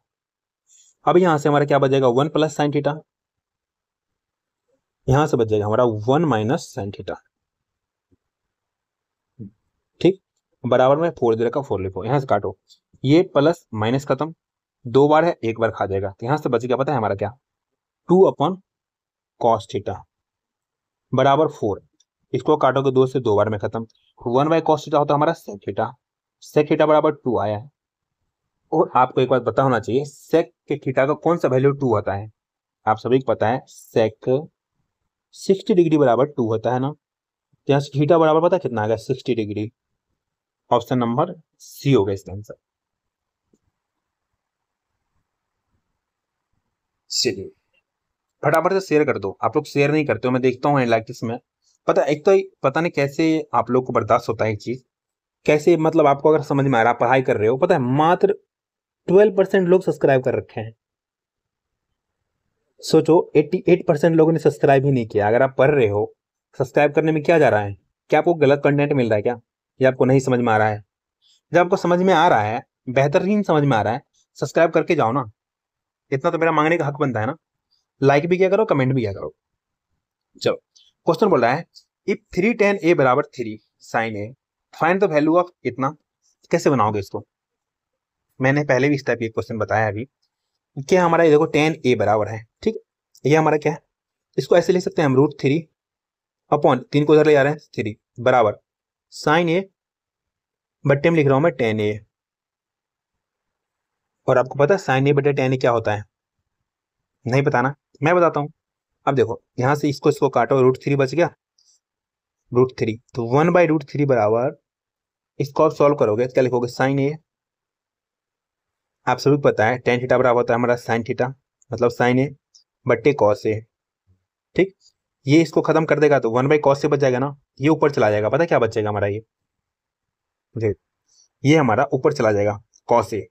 अब यहाँ से हमारा क्या बचेगा, 1 प्लस साइन थीटा, यहाँ से बच जाएगा हमारा 1 माइनस साइन थीटा। ठीक, बराबर में 4 दे रखा, 4 लिखो, यहाँ से काटो, ये प्लस माइनस खत्म, 2 बार है, 1 बार खा जाएगा, तो यहाँ से बच गया पता है हमारा क्या, 2 अपॉन कॉस थीटा बराबर 4, इसको काटोगे 2 से, 2 बार में खत्म, 1 बाई कॉस थीटा होता है हमारा सेक थीटा, सेक थीटा बराबर 2 आया है। और आपको एक बात पता होना चाहिए, सेक के थीटा का कौन सा वैल्यू 2 होता है, आप सभी को पता है सेक 60 डिग्री बराबर 2 होता है ना, यहाँ से थीटा बराबर पता है कितना आ गया, 60 डिग्री, ऑप्शन नंबर सी होगा इसका आंसर। चलिए फटाफट से शेयर कर दो, आप लोग शेयर नहीं करते हो, मैं देखता हूँ लाइक्स में, पता एक तो पता नहीं कैसे आप लोग को बर्दाश्त होता है एक चीज, कैसे मतलब आपको अगर समझ में आ रहा, पढ़ाई कर रहे हो, पता है मात्र 12% लोग सब्सक्राइब कर रखे हैं, सोचो 88% लोगों ने सब्सक्राइब ही नहीं किया। अगर आप पढ़ रहे हो, सब्सक्राइब करने में क्या जा रहा है, क्या आपको गलत कंटेंट मिल रहा है क्या, या आपको नहीं समझ में आ रहा है, जब आपको समझ में आ रहा है, बेहतरीन समझ में आ रहा है, सब्सक्राइब करके जाओ ना, इतना तो मेरा मांगने का हक बनता है ना, लाइक भी किया करो, कमेंट भी किया करो। चलो क्वेश्चन बोल रहा है, इफ 3 tan a बराबर 3 sin a, find the value of इतना, कैसे बनाओगे इसको, मैंने पहले भी इस टाइप के क्वेश्चन बताया अभी, क्या हमारा ये देखो tan a बराबर है, ठीक, ये हमारा क्या है, इसको ऐसे लिख सकते हैं हम √3 अपॉन 3 को उधर ले जा रहे हैं 3 बराबर साइन ए, बट्टे में लिख रहा हूं मैं tan a, और आपको पता है साइन ए बटे tan a क्या होता है, नहीं पता ना, मैं बताता हूं। अब देखो यहां से इसको काटो, √3 बच गया, √3, तो 1/√3 बराबर, इसको आप सॉल्व करोगे क्या लिखोगे, साइन ए, आप सभी को पता है tan थीटा बराबर होता है हमारा साइन थीटा, मतलब साइन ए बट्टे कॉस ए। ठीक, ये इसको खत्म कर देगा तो 1/cos से बच जाएगा ना, ये ऊपर चला जाएगा, पता है क्या बचेगा हमारा, ये हमारा ऊपर चला जाएगा, कॉस ए,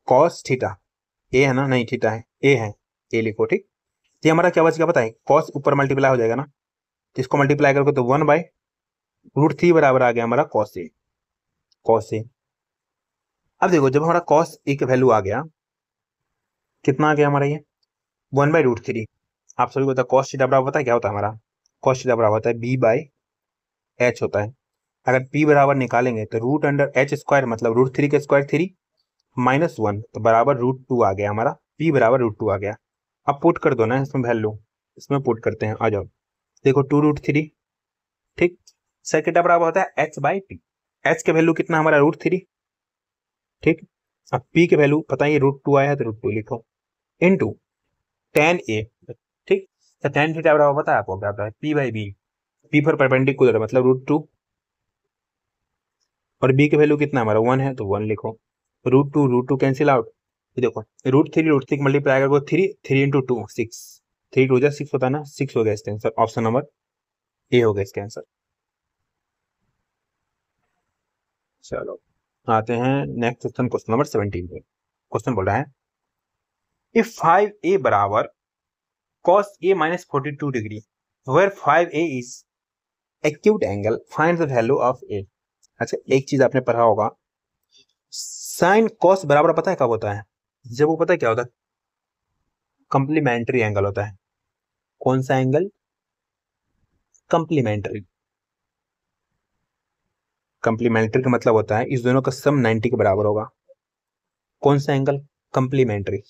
कॉस थीटा, ए है ना, नहीं थीटा है, ए है, ए लिखो। ठीक, ये हमारा क्या बचेगा पता है, कॉस ऊपर मल्टीप्लाई हो जाएगा ना, तो इसको मल्टीप्लाई करोगे तो 1/√3 बराबर आ गया हमारा कॉस ए, कॉस ए। अब देखो जब हमारा कॉस ए का वैल्यू आ गया, कितना आ गया हमारा ये 1/√3, आप सभी को पता है कॉस थीटा बराबर पता है क्या होता है हमारा, कॉस थीटा बराबर होता है b/h होता है, अगर p बराबर निकालेंगे तो √h² मतलब √3 के स्क्वायर 3 -1, तो बराबर √2 आ गया हमारा, p बराबर √2 आ गया। अब पुट कर दो ना इसमें वैल्यू, इसमें पुट करते हैं, आ जाओ, देखो 2√3, ठीक, सेकंड बराबर होता है h/p, h के वैल्यू कितना हमारा √3, ठीक, अब p के वैल्यू पता है √2 आया है तो √2 लिखो, इनटू tan a, ठीक, तो tan थीटा बराबर पता है आपको क्या होता है, p/b, p पर परपेंडिकुलर मतलब √2, और b के वैल्यू कितना हमारा 1 है तो 1 लिखो, √2 कैंसिल आउट, देखो √3 मल्टीप्लाई करो 3 3 × 2 6, 3 2 6 होता है ना, 6 हो गया इसका आंसर, ऑप्शन नंबर ए हो गया इसका आंसर। चलो आते हैं नेक्स्ट क्वेश्चन, क्वेश्चन नंबर 17 पे। क्वेश्चन बोल रहा है, इफ 5a बराबर cos a minus 42 degree where 5a is acute angle, find the value of a। अच्छा एक चीज आपने पढ़ा होगा, साइन कॉस बराबर पता है कब होता है, जब वो पता है क्या होता है, कंप्लीमेंट्री एंगल होता है, कौन सा एंगल, कंप्लीमेंट्री, कंप्लीमेंट्री का मतलब होता है इस दोनों का सम 90 के बराबर होगा, कौन सा एंगल, कंप्लीमेंट्री।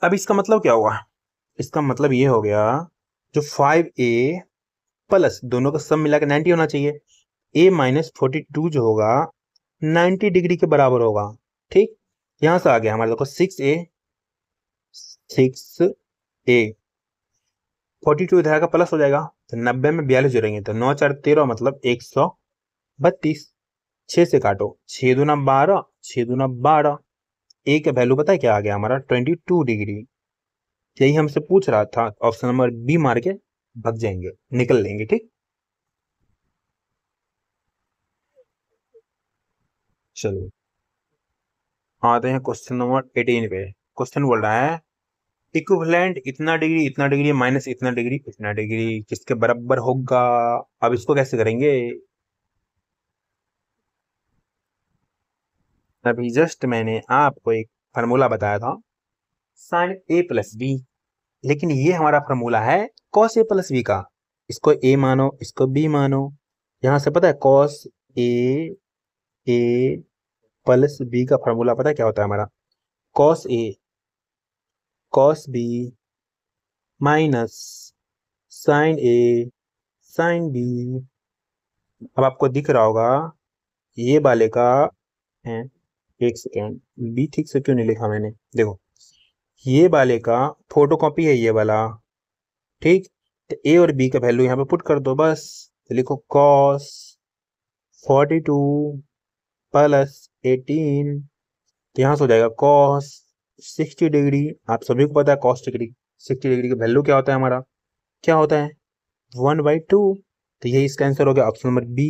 अब इसका मतलब क्या हुआ, इसका मतलब ये हो गया जो 5a प्लस दोनों का सम मिला के 90 होना चाहिए, a माइनस 42 जो होगा 90 डिग्री के बराबर होगा। ठीक, यहां से आ गया हमारे देखो 6a 42 इधर का प्लस हो जाएगा, तो 90 में 42 जोड़ेंगे तो 9 4 13 मतलब 132। 6 से काटो, 6 दूना 12, 6 दूना 12, ए का वैल्यू पता है क्या आ गया हमारा 22 डिग्री। यही हमसे पूछ रहा था, ऑप्शन नंबर बी मार के भग जाएंगे, निकल लेंगे। ठीक, चलो आते हैं क्वेश्चन नंबर 18 पे। क्वेश्चन बोल रहा है इक्विवेलेंट इतना डिग्री माइनस इतना डिग्री किसके बराबर होगा। अब इसको कैसे करेंगे, अभी जस्ट मैंने आपको एक फार्मूला बताया था साइन ए प्लस बी, लेकिन ये हमारा फार्मूला है कॉस ए प्लस बी का। इसको ए मानो, इसको बी मानो। यहां से पता है कॉस ए प्लस बी का फार्मूला पता है क्या होता है हमारा, कॉस बी माइनस साइन ए साइन बी। अब आपको दिख रहा होगा ये वाले का है, एक सेकेंड, बी ठीक से क्यों नहीं लिखा मैंने, देखो ये वाले का फोटोकॉपी है ये वाला। ठीक, तो ए और बी का वैल्यू यहाँ पे पुट कर दो बस, तो लिखो कॉस 42 प्लस 18, तो यहाँ से हो जाएगा कॉस 60 डिग्री। आप सभी को पता है कॉस डिग्री 60 डिग्री का वैल्यू क्या होता है हमारा, क्या होता है 1/2। तो यही इसका आंसर हो गया ऑप्शन नंबर बी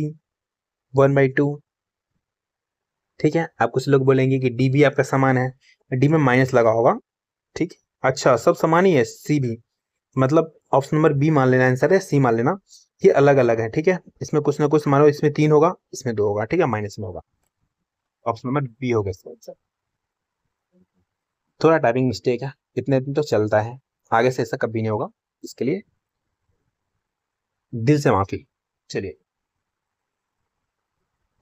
1/2। ठीक है, आप कुछ लोग बोलेंगे कि डी भी आपका समान है, डी में माइनस लगा होगा। ठीक, अच्छा सब समान ही है, सी भी, मतलब ऑप्शन नंबर बी मान लेना आंसर है, सी मान लेना, ये अलग अलग है। ठीक है, इसमें कुछ ना कुछ मानो, इसमें 3 होगा, इसमें 2 होगा, ठीक है माइनस में होगा, ऑप्शन नंबर बी होगा इसका आंसर। थोड़ा टाइपिंग मिस्टेक है, इतने दिन तो चलता है, आगे से ऐसा कभी नहीं होगा, इसके लिए दिल से माफी। चलिए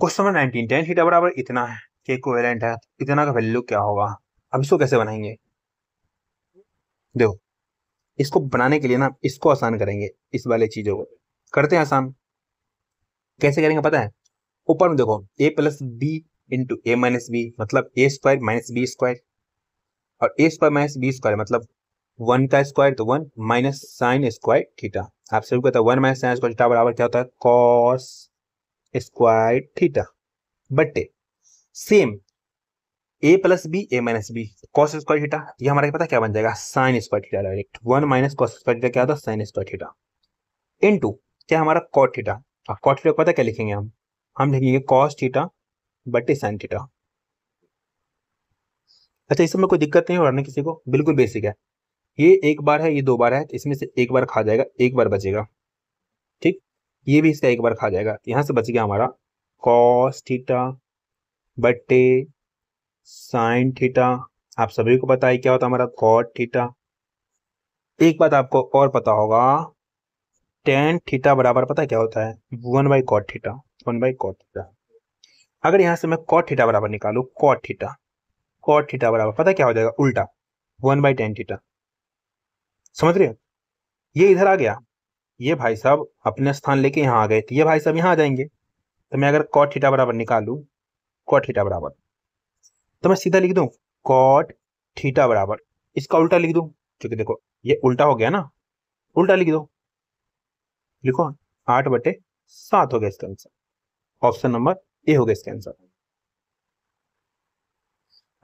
क्वेश्चन नंबर 19, टेन थीटा बराबर इतना है कि इक्विवेलेंट है, इतना का वैल्यू क्या होगा। अब इसको कैसे बनाएंगे, देखो इसको बनाने के लिए ना इसको आसान करेंगे, इस वाले चीजों को करते हैं आसान। कैसे करेंगे पता है, ऊपर में देखो ए प्लस बी इंटू ए माइनस बी मतलब ए स्क्वायर माइनस बी स्क्वायर, और ए स्क्वायर माइनस बी स्क्वायर मतलब 1 का स्क्वायर तो 1 माइनस साइन स्क्वायर थीटा। आप सभी को पता है 1 माइनस साइन स्क्वायर थीटा बराबर क्या होता है cos square theta, but same A plus B A minus B cos square theta, ये हमारा पता क्या बन जाएगा sine square theta, direct 1 minus cos square theta क्या होता है साइन स्क्वायर थीटा, इनटू क्या हमारा कॉट थीटा। अब कॉट थीटा को पता क्या लिखेंगे हम लिखेंगे कॉस थीटा बटे साइन थीटा। अच्छा इसमें कोई दिक्कत नहीं हो रहा ना किसी को, बिल्कुल बेसिक है, ये एक बार है ये 2 बार है, तो इसमें से एक बार खा जाएगा, एक बार बचेगा। ठीक, ये भी इसका एक बार खा जाएगा, यहां से बच गया हमारा कॉस थीटा बटे साइन थीटा। आप सभी को पता है क्या होता है हमारा कॉट थीटा। एक बात आपको और पता होगा, टेन थीटा बराबर पता है क्या होता है 1/cot थीटा, 1/cot थीटा। अगर यहां से मैं cot थीटा बराबर निकालू cot थीटा बराबर पता है क्या हो जाएगा उल्टा 1/tan थीटा। समझ रहे हो, ये इधर आ गया, ये भाई साहब अपने स्थान लेके यहाँ आ गए, तो ये भाई साहब यहाँ आ जाएंगे, तो मैं अगर cot थीटा बराबर निकालू cot थीटा बराबर, तो मैं सीधा लिख दूं cot थीटा बराबर, इसका उल्टा लिख दूं, क्योंकि देखो ये उल्टा हो गया ना, उल्टा लिख दो, लिखो 8/7 हो गया इसका आंसर, ऑप्शन नंबर ए हो गया इसका आंसर।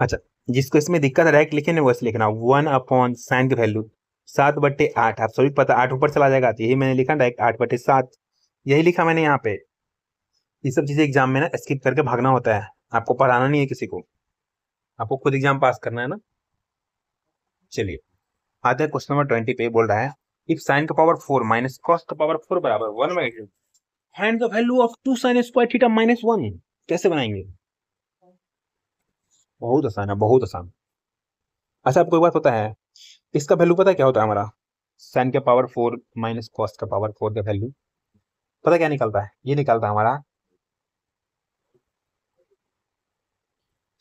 अच्छा जिसको इसमें दिक्कत है डायरेक्ट लिखे ना वैसे लिखना 1/साइन की वैल्यू 7/8, आप सभी पता 8 ऊपर चला जाएगा, तो यही मैंने लिखा डायरेक्ट 8/7, यही लिखा मैंने यहाँ पे। ये सब चीजें एग्जाम में ना स्किप करके भागना होता है, आपको पढ़ाना नहीं है किसी को, आपको खुद एग्जाम पास करना है ना। चलिए आते हैं क्वेश्चन नंबर 20 पे, बोल रहा है इफ साइन का पावर 4 माइनस कॉस का पावर 4 बराबर 1/2 find the value of 2 sign square theta minus 1, कैसे बनाएंगे। बहुत आसान है, बहुत आसान। अच्छा आपको एक बात पता है इसका वैल्यू पता है क्या होता है हमारा, साइन का पावर 4 माइनस कॉस का पावर 4 का वैल्यू पता क्या निकलता है, ये निकलता है हमारा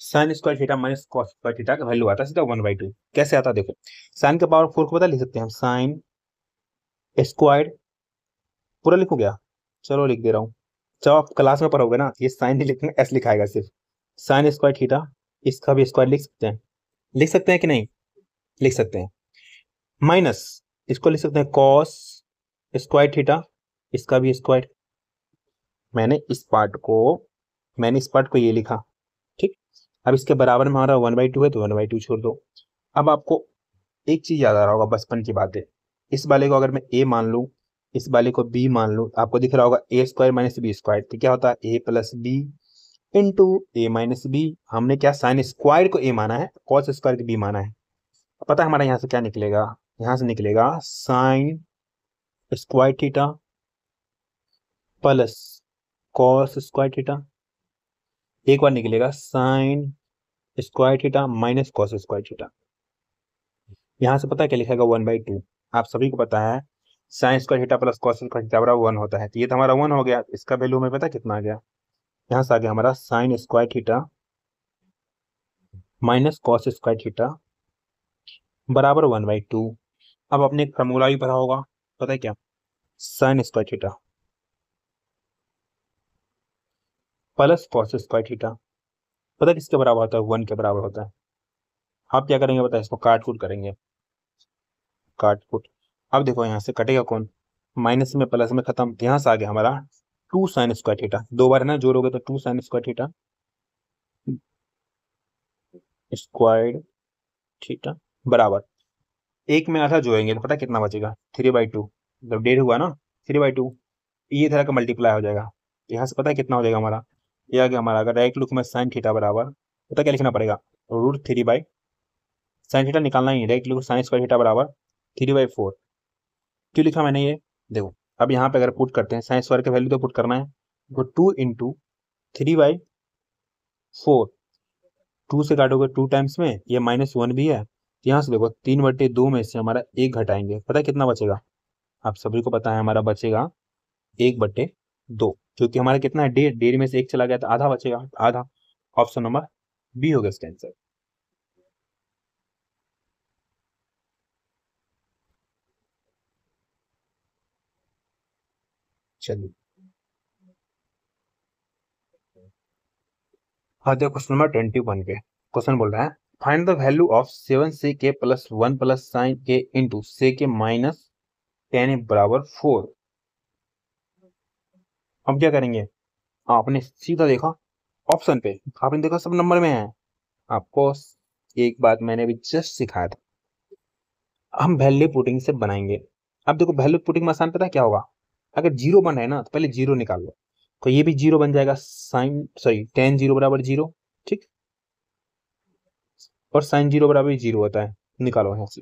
sign square theta minus cos square theta का वैल्यू आता है सीधा 1/2। कैसे आता है देखो, साइन का पावर 4 को पता लिख सकते हैं हम, साइन स्क्वायर, पूरा लिखो क्या, चलो लिख दे रहा हूँ। जब आप क्लास में पढ़ोगे ना, ये साइन नहीं लिखेंगे, एस लिखाएगा सिर्फ। साइन स्क्वायर थीटा, इसका भी स्क्वायर लिख सकते हैं, लिख सकते हैं कि नहीं, लिख सकते हैं। माइनस, इसको लिख सकते हैं कॉस स्क्वायर थीटा, इसका भी स्क्वायर। मैंने इस पार्ट को ये लिखा, ठीक। अब इसके बराबर में हमारा 1/2 है, तो 1/2 छोड़ दो। अब आपको एक चीज याद आ रहा होगा, बचपन की बात है। इस वाले को अगर मैं ए मान लूं, इस वाले को बी मान लूं, आपको दिख रहा होगा ए स्क्वायर माइनस बी स्क्वायर, तो क्या होता है ए प्लस बी इंटू ए माइनस बी। हमने क्या साइन स्क्वायर को ए माना है, कॉस स्क्वायर को बी माना है। पता है हमारा यहाँ से क्या निकलेगा, यहाँ से निकलेगा sign square theta plus cos square theta, एक बार निकलेगा sign square theta minus cos square theta. यहाँ से पता है क्या लिखेगा 1/2। आप सभी को पता है sine square theta plus cos square theta बराबर 1 होता है, तो ये तो हमारा 1 हो गया। इसका वैल्यू हमें पता है कितना आ गया, यहाँ से आ गया हमारा sign square theta minus cos square theta बराबर 1/2। अब आपने एक फॉर्मूला भी पढ़ा होगा, पता है क्या, sign square theta plus cos square theta, पता है किसके बराबर होता है, 1 के बराबर होता है। आप क्या करेंगे पता है, इसको काट कूट करेंगे, काट कूट। अब देखो यहाँ से कटेगा कौन, माइनस में प्लस में खत्म, यहाँ से आ गया हमारा 2 साइन स्क्वायर थीटा, दो बार है ना जोड़ोगे तो 2 sign square theta square theta बराबर, एक में आधा जोड़ेंगे तो पता कितना बचेगा 3/2, जब 1.5 हुआ ना 3/2, ये तरह का मल्टीप्लाई हो जाएगा। यहाँ से पता है कितना हो जाएगा हमारा, ये आ गया हमारा, अगर डायरेक्ट लुक में साइन थीटा बराबर, पता क्या लिखना पड़ेगा, √3 साइन थीटा निकालना ही, direct look sine square theta बराबर 3/4। क्यों लिखा मैंने ये देखो, अब यहाँ पे अगर पुट करते हैं साइन स्क्वायर का वैल्यू तो पुट करना है, तो 2 इंटू 3/4, 2 से काटोगे 2 टाइम्स में, ये -1 भी है, यहाँ से देखो 3/2 में से हमारा 1 घटाएंगे, पता है कितना बचेगा, आप सभी को पता है हमारा बचेगा 1/2, क्योंकि हमारा कितना है 1.5 में से 1 चला गया तो आधा बचेगा, आधा। ऑप्शन नंबर बी हो गया इसका आंसर। चलिए हाँ देखो, क्वेश्चन नंबर 21 पे क्वेश्चन बोल रहा है find the value of 7 plus 1 plus sign के इंटू से के माइनस 10 बराबर 4। अब क्या करेंगे, आपने सीधा देखा ऑप्शन पे, आपने देखा सब नंबर में है। आपको एक बात मैंने भी जस्ट सिखाया था, हम वैल्यू पुटिंग से बनाएंगे। अब देखो वैल्यू पुटिंग में आसान, पता है क्या होगा, अगर जीरो बन रहा है ना तो पहले जीरो निकाल लो, तो ये भी जीरो बन जाएगा, साइन सॉरी टेन जीरो बराबर जीरो, ठीक। और साइन जीरो बराबर जीरो होता है, निकालो यहाँ से।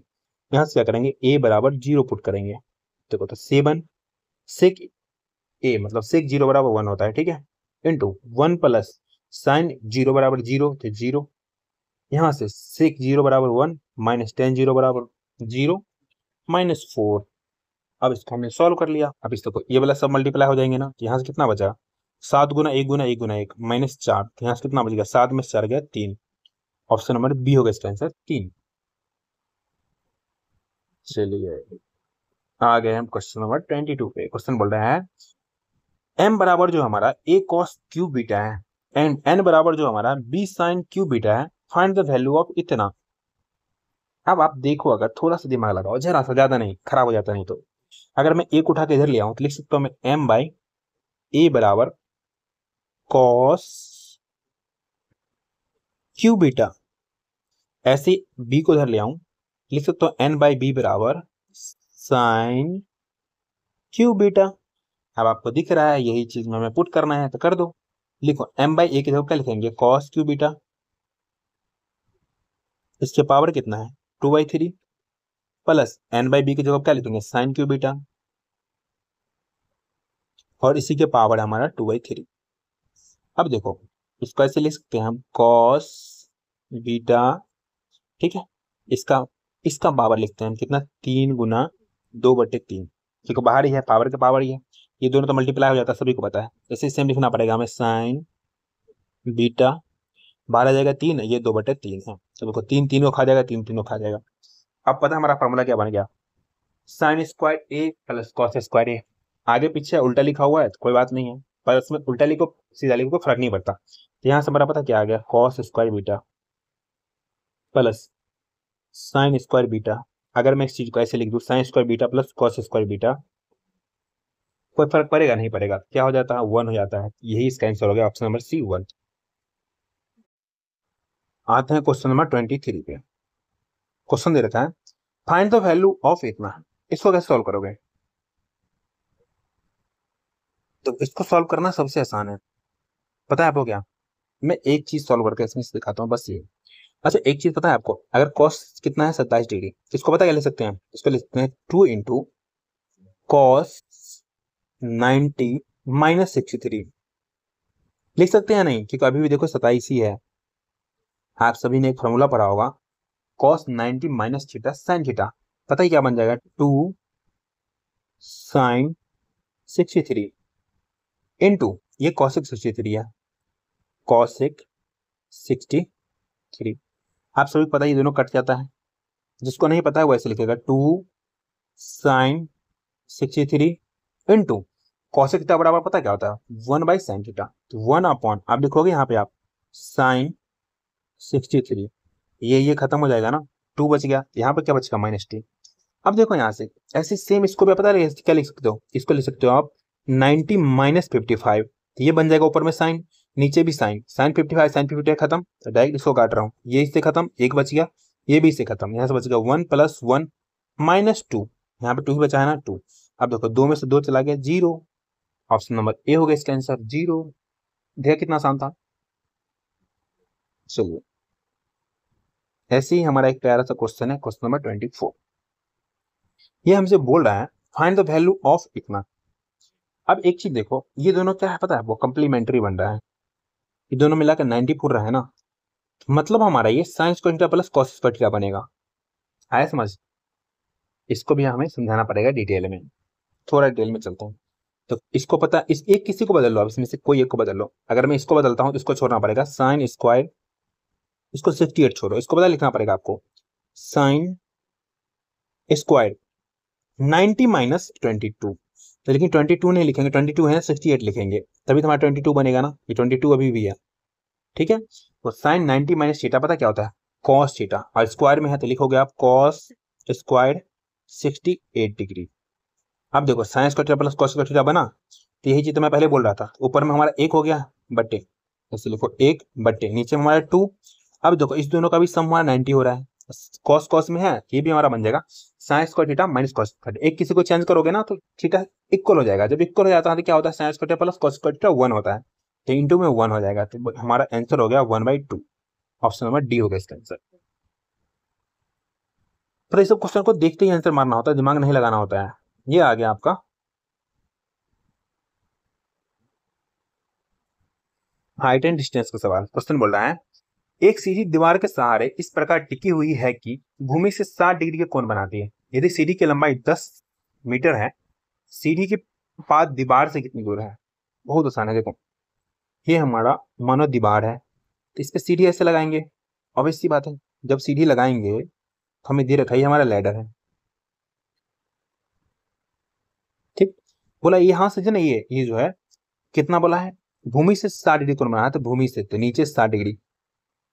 यहाँ से क्या करेंगे, ए बराबर जीरो पुट करेंगे, देखो तो 7 सेक ए मतलब सेक जीरो बराबर 1 होता है, ठीक है, इंटू 1 प्लस साइन जीरो बराबर जीरो, तो जीरो, यहाँ से सेक जीरो बराबर 1 माइनस टेन जीरो बराबर जीरो -4। अब इसको हमने सॉल्व कर लिया, अब इसको ये वाला सब मल्टीप्लाई हो जाएंगे ना, तो यहाँ से कितना बचा, 7 गुना 1 गुना 1 गुना 1 -4, तो यहाँ से कितना बचेगा, 7 में से 4 गया 3। ऑप्शन नंबर बी होगा इसका आंसर 3। चलिए आ गए हम क्वेश्चन नंबर 22 पे। क्वेश्चन बोल रहा है m बराबर जो हमारा a cos क्यूब बीटा है एंड n बराबर जो हमारा b sin क्यूब बीटा है, फाइंड द वैल्यू ऑफ इतना। अब आप देखो, अगर थोड़ा सा दिमाग लगाओ, जरा सा, ज्यादा नहीं, खराब हो जाता नहीं तो। अगर मैं एक उठा के इधर ले आऊं तो लिख सकता हूं मैं m/a बराबर cos क्यूब बीटा। ऐसे b को इधर ले आऊं, लिख सकता हूं n/b बराबर sin क्यूब बीटा। अब आपको दिख रहा है यही चीज में हमें पुट करना है, तो कर दो। लिखो m/a की जगह क्या लिखेंगे, cos क्यूब बीटा, इसके पावर कितना है 2/3, प्लस n/b की जगह क्या लिखेंगे sin क्यूब बीटा, और इसी के पावर है हमारा 2/3। अब देखो इसको ऐसे लिख सकते हैं हम cos बीटा, ठीक है, इसका इसका पावर लिखते हैं हम कितना, 3 गुना 2/3, देखो बाहर ही है, पावर का पावर ही है, ये दोनों तो मल्टीप्लाई हो जाता है, सभी को पता है। ऐसे सेम लिखना पड़ेगा हमें साइन बीटा बाहर आ जाएगा 3, ये 2/3 है, तो देखो 3 3 को खा जाएगा, 3 3 को खा जाएगा। अब पता है हमारा फॉर्मूला क्या बन गया, साइन स्क्वायर ए प्लस कॉस स्क्वायर ए। आगे पीछे उल्टा लिखा हुआ है तो कोई बात नहीं है, पर उसमें उल्टा लिखो सीधा लिखो फर्क नहीं पड़ता। तो यहाँ से हमारा पता क्या आ गया, cos square beta plus sine square beta. अगर मैं इस चीज को ऐसे लिख दूं, sine square beta plus cos square beta, कोई फर्क पड़ेगा नहीं पड़ेगा, क्या हो जाता है 1 हो जाता है। यही इसका आंसर हो गया, ऑप्शन नंबर सी 1। आते हैं क्वेश्चन नंबर 23 पे। क्वेश्चन दे रखा है फाइंड द वैल्यू ऑफ इतना। इसको कैसे सॉल्व करोगे, तो इसको सॉल्व करना सबसे आसान है, पता है आपको क्या, मैं एक चीज सॉल्व करके इसमें से दिखाता हूँ बस ये। अच्छा एक चीज पता है आपको, अगर कॉस कितना है 27 डिग्री, इसको पता क्या लिख सकते हैं, इसको लिख सकते हैं 2 इंटू कॉस 90 माइनस 63। लिख सकते हैं नहीं, क्योंकि अभी भी देखो 27 ही है। आप सभी ने एक फॉर्मूला पढ़ा होगा, cos 90 minus theta sine theta, पता ही क्या बन जाएगा, 2 साइन 63 इंटू ये कॉसिक 63 है, कॉसिक 63। आप सभी पता है ये दोनों कट जाता है, जिसको नहीं पता है वो ऐसे लिखेगा 2 साइन 63 इंटू कॉसिक थीटा बराबर पता क्या होता है 1/sin थीटा, तो 1 अपॉन आप लिखोगे यहाँ पे आप साइन 63, ये खत्म हो जाएगा ना, 2 बच गया, यहाँ पे क्या बचेगा -t। अब देखो यहाँ से ऐसे सेम इसको भी पता है क्या लिख सकते हो, इसको लिख सकते हो आप 90 माइनस 55, तो ये बन जाएगा ऊपर में साइन, नीचे भी साइन, साइन 55 साइन 55 खत्म, तो डायरेक्ट इसको काट रहा हूँ, ये इससे खत्म, एक बच गया, ये भी इससे खत्म, यहाँ से बच गया 1 + 1 -2, यहाँ पे 2 ही बचा है ना 2। अब देखो 2 में से 2 चला गया 0, ऑप्शन नंबर ए हो गया इसका आंसर 0। देखा कितना आसान था। चलिए ऐसे ही हमारा एक प्यारा सा क्वेश्चन है, क्वेश्चन नंबर 24। ये हमसे बोल रहा है फाइंड द वैल्यू ऑफ इतना। अब एक चीज देखो, ये दोनों क्या है पता है, वो कंप्लीमेंट्री बन रहा है, ये दोनों मिलाकर 94 रहा है ना, मतलब हमारा ये sign square theta plus cos square theta बनेगा। आया समझ, इसको भी हमें समझाना पड़ेगा डिटेल में, थोड़ा डिटेल में चलता हूँ। तो इसको पता, इस एक किसी को बदल लो, अब इसमें से कोई एक को बदल लो। अगर मैं इसको बदलता हूँ तो इसको छोड़ना पड़ेगा, साइन स्क्वायर, इसको 68 छोड़ो, इसको पता लिखना पड़ेगा आपको साइन स्क्वायर 90 माइनस 22, तो लेकिन 22 नहीं लिखेंगे, 22 है 68 लिखेंगे, तभी तुम्हारा 22 बनेगा ना, ये 22 अभी भी है, ठीक है। तो साइन 90 माइनस थीटा पता क्या होता है, कॉस थीटा, और स्क्वायर में है तो लिखोगे आप कॉस स्क्वायर 68 डिग्री। अब देखो sign square theta plus cos square theta बना, तो यही चीज तो मैं पहले बोल रहा था, ऊपर में हमारा 1 हो गया बट्टे, ऐसे लिखो 1 बट्टे, नीचे में हमारा 2। अब देखो इस दोनों का भी सम हमारा 90 हो रहा है, कॉस कॉस में है, ये भी हमारा बन जाएगा sine square theta minus cos square, एक किसी को चेंज करोगे ना तो थीटा इक्वल हो जाएगा, जब इक्वल हो जाता है तो क्या होता है sine square theta plus cos square theta 1 होता है, तो इंटू में 1 हो जाएगा, तो हमारा आंसर हो गया 1/2, ऑप्शन नंबर डी हो गया इसका आंसर। पर इस क्वेश्चन को देखते ही आंसर मारना होता है, दिमाग नहीं लगाना होता है। ये आ गया आपका हाइट एंड डिस्टेंस का सवाल। क्वेश्चन बोल रहा है एक सीढ़ी दीवार के सहारे इस प्रकार टिकी हुई है कि भूमि से 60 डिग्री के कोण बनाती है। यदि सीढ़ी की लंबाई 10 मीटर है, सीढ़ी के पास दीवार से कितनी दूर है। बहुत आसान है, देखो ये हमारा मानो दीवार है, तो इस पे सीढ़ी ऐसे लगाएंगे, ऑब्वियस सी बात है, जब सीढ़ी लगाएंगे तो हमें दे रखा है हमारा लैडर है, ठीक। बोला यहाँ से जो ना ये जो है कितना बोला है, भूमि से 60 डिग्री कोण बनाना है, तो भूमि से तो नीचे 60 डिग्री,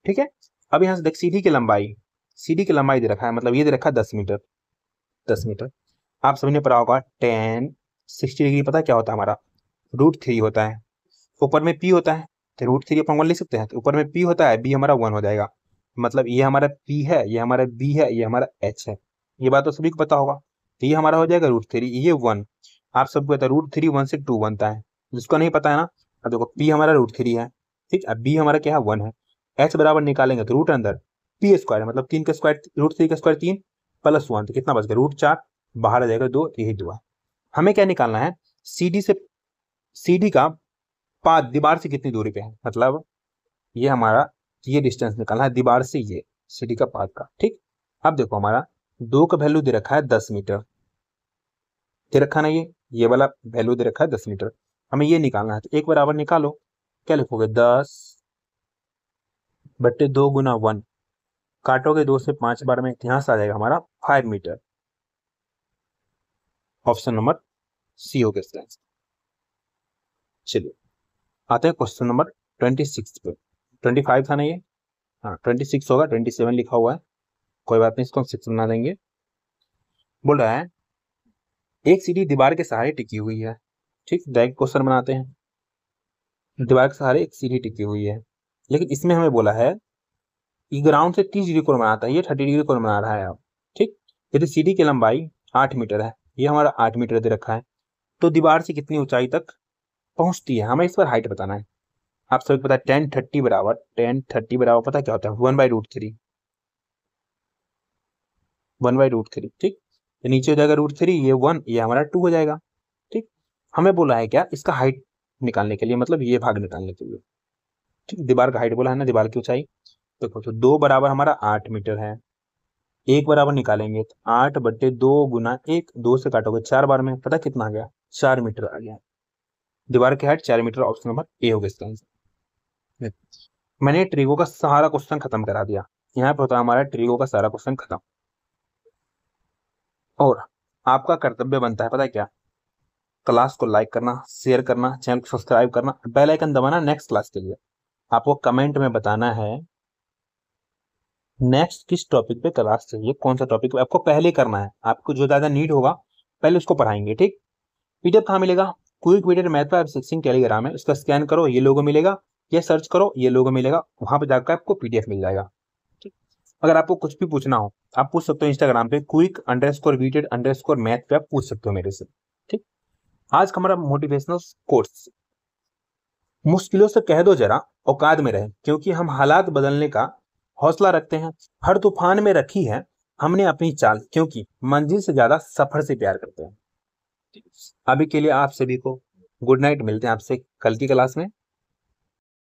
ठीक है। अब यहाँ से देख सीढ़ी की लंबाई, सीढ़ी की लंबाई दे रखा है, मतलब ये दे रखा है 10 मीटर, 10 मीटर। आप सभी ने पढ़ा होगा tan 60 डिग्री पता क्या होता है हमारा, √3 होता है, ऊपर में p होता है, तो √3/1 लिख सकते हैं, तो ऊपर में p होता है, b हमारा 1 हो जाएगा, मतलब ये हमारा p है, ये हमारा b है, ये हमारा h है, ये बात तो सभी को पता होगा। तो ये हमारा हो जाएगा √3, ये 1, आप सबको पता है √3 1 से 2 बनता है, जिसको नहीं पता है ना, अब देखो p हमारा √3 है, ठीक, अब b हमारा क्या है 1 है, h बराबर निकालेंगे तो रूट अंदर p स्क्वायर है, मतलब 3 का स्क्वायर, √3 का स्क्वायर 3 + 1, तो कितना बच गया √4, बाहर आ जाएगा 2, यही 2 है। हमें क्या निकालना है, सीडी से, सीडी का पाथ दीवार से कितनी दूरी पे है, मतलब ये हमारा ये डिस्टेंस निकालना है दीवार से, ये सीडी का पाथ का, ठीक। अब देखो हमारा 2 का वैल्यू दे रखा है 10 मीटर, दे रखा ना, ये वाला वैल्यू दे रखा है 10 मीटर, हमें ये निकालना है, तो एक बराबर निकालो, क्या लिखोगे 10 बट्टे 2 गुना 1, काटोगे 2 से 5 बार में, यहाँ से आ जाएगा हमारा 5 मीटर। ऑप्शन नंबर सी होगा इसका आंसर। चलिए आते हैं क्वेश्चन नंबर 26 पे। 25 था ना ये, हाँ 26 होगा, 27 लिखा हुआ है, कोई बात नहीं, इसको हम 6 बना देंगे। बोल रहा है एक सीढ़ी दीवार के सहारे टिकी हुई है, ठीक, डायरेक्ट क्वेश्चन बनाते हैं। दीवार के सहारे एक सीढ़ी टिकी हुई है, लेकिन इसमें हमें बोला है कि ग्राउंड से 30 डिग्री कोण बनाता है, ये 30 डिग्री कोण बना रहा है अब, ठीक। यदि सीढ़ी की लंबाई 8 मीटर है, ये हमारा 8 मीटर दे रखा है, तो दीवार से कितनी ऊंचाई तक पहुंचती है, हमें इस पर हाइट बताना है। आप सभी को पता है tan 30 बराबर, पता क्या होता है, 1/√3, 1/√3, ठीक। तो नीचे हो जाएगा √3, ये 1, ये हमारा 2 हो जाएगा, ठीक। हमें बोला है क्या, इसका हाइट निकालने के लिए, मतलब ये भाग निकालने के लिए, ठीक। दीवार का हाइट बोला है ना, दीवार की ऊंचाई। देखो तो 2 बराबर हमारा 8 मीटर है, 1 बराबर निकालेंगे तो 8/2 गुना 1, 2 से काटोगे 4 बार में, पता कितना आ गया, 4 मीटर आ गया। दीवार की height 4 metre, option number A होगा इसका आंसर। मैंने ट्रिगो का सारा क्वेश्चन खत्म करा दिया, यहाँ पे होता है हमारा ट्रिगो का सारा क्वेश्चन खत्म। और आपका कर्तव्य बनता है पता है क्या, क्लास को लाइक करना, शेयर करना, चैनल को सब्सक्राइब करना, बेल आइकन दबाना नेक्स्ट क्लास के लिए। आपको कमेंट में बताना है नेक्स्ट किस टॉपिक पे क्लास चाहिए, कौन सा टॉपिक पे आपको पहले करना है, आपको जो ज्यादा नीड होगा पहले उसको पढ़ाएंगे, ठीक। पीडीएफ कहाँ मिलेगा, क्विक वीडियो मैथ पर सिक्सिंग टेलीग्राम है, उसका स्कैन करो, ये लोगो मिलेगा, या सर्च करो, ये लोगो मिलेगा, वहां पे जाकर आपको पीडीएफ मिल जाएगा, ठीक। अगर आपको कुछ भी पूछना हो आप पूछ सकते हो इंस्टाग्राम पे quick_weeded_math पे, आप पूछ सकते हो मेरे से, ठीक। आज का हमारा मोटिवेशनल कोर्स, मुश्किलों से कह दो जरा औकात में रहे, क्योंकि हम हालात बदलने का हौसला रखते हैं, हर तूफान में रखी है हमने अपनी चाल, क्योंकि मंजिल से ज्यादा सफर से प्यार करते हैं। अभी के लिए आप सभी को गुड नाइट, मिलते हैं आपसे कल की क्लास में।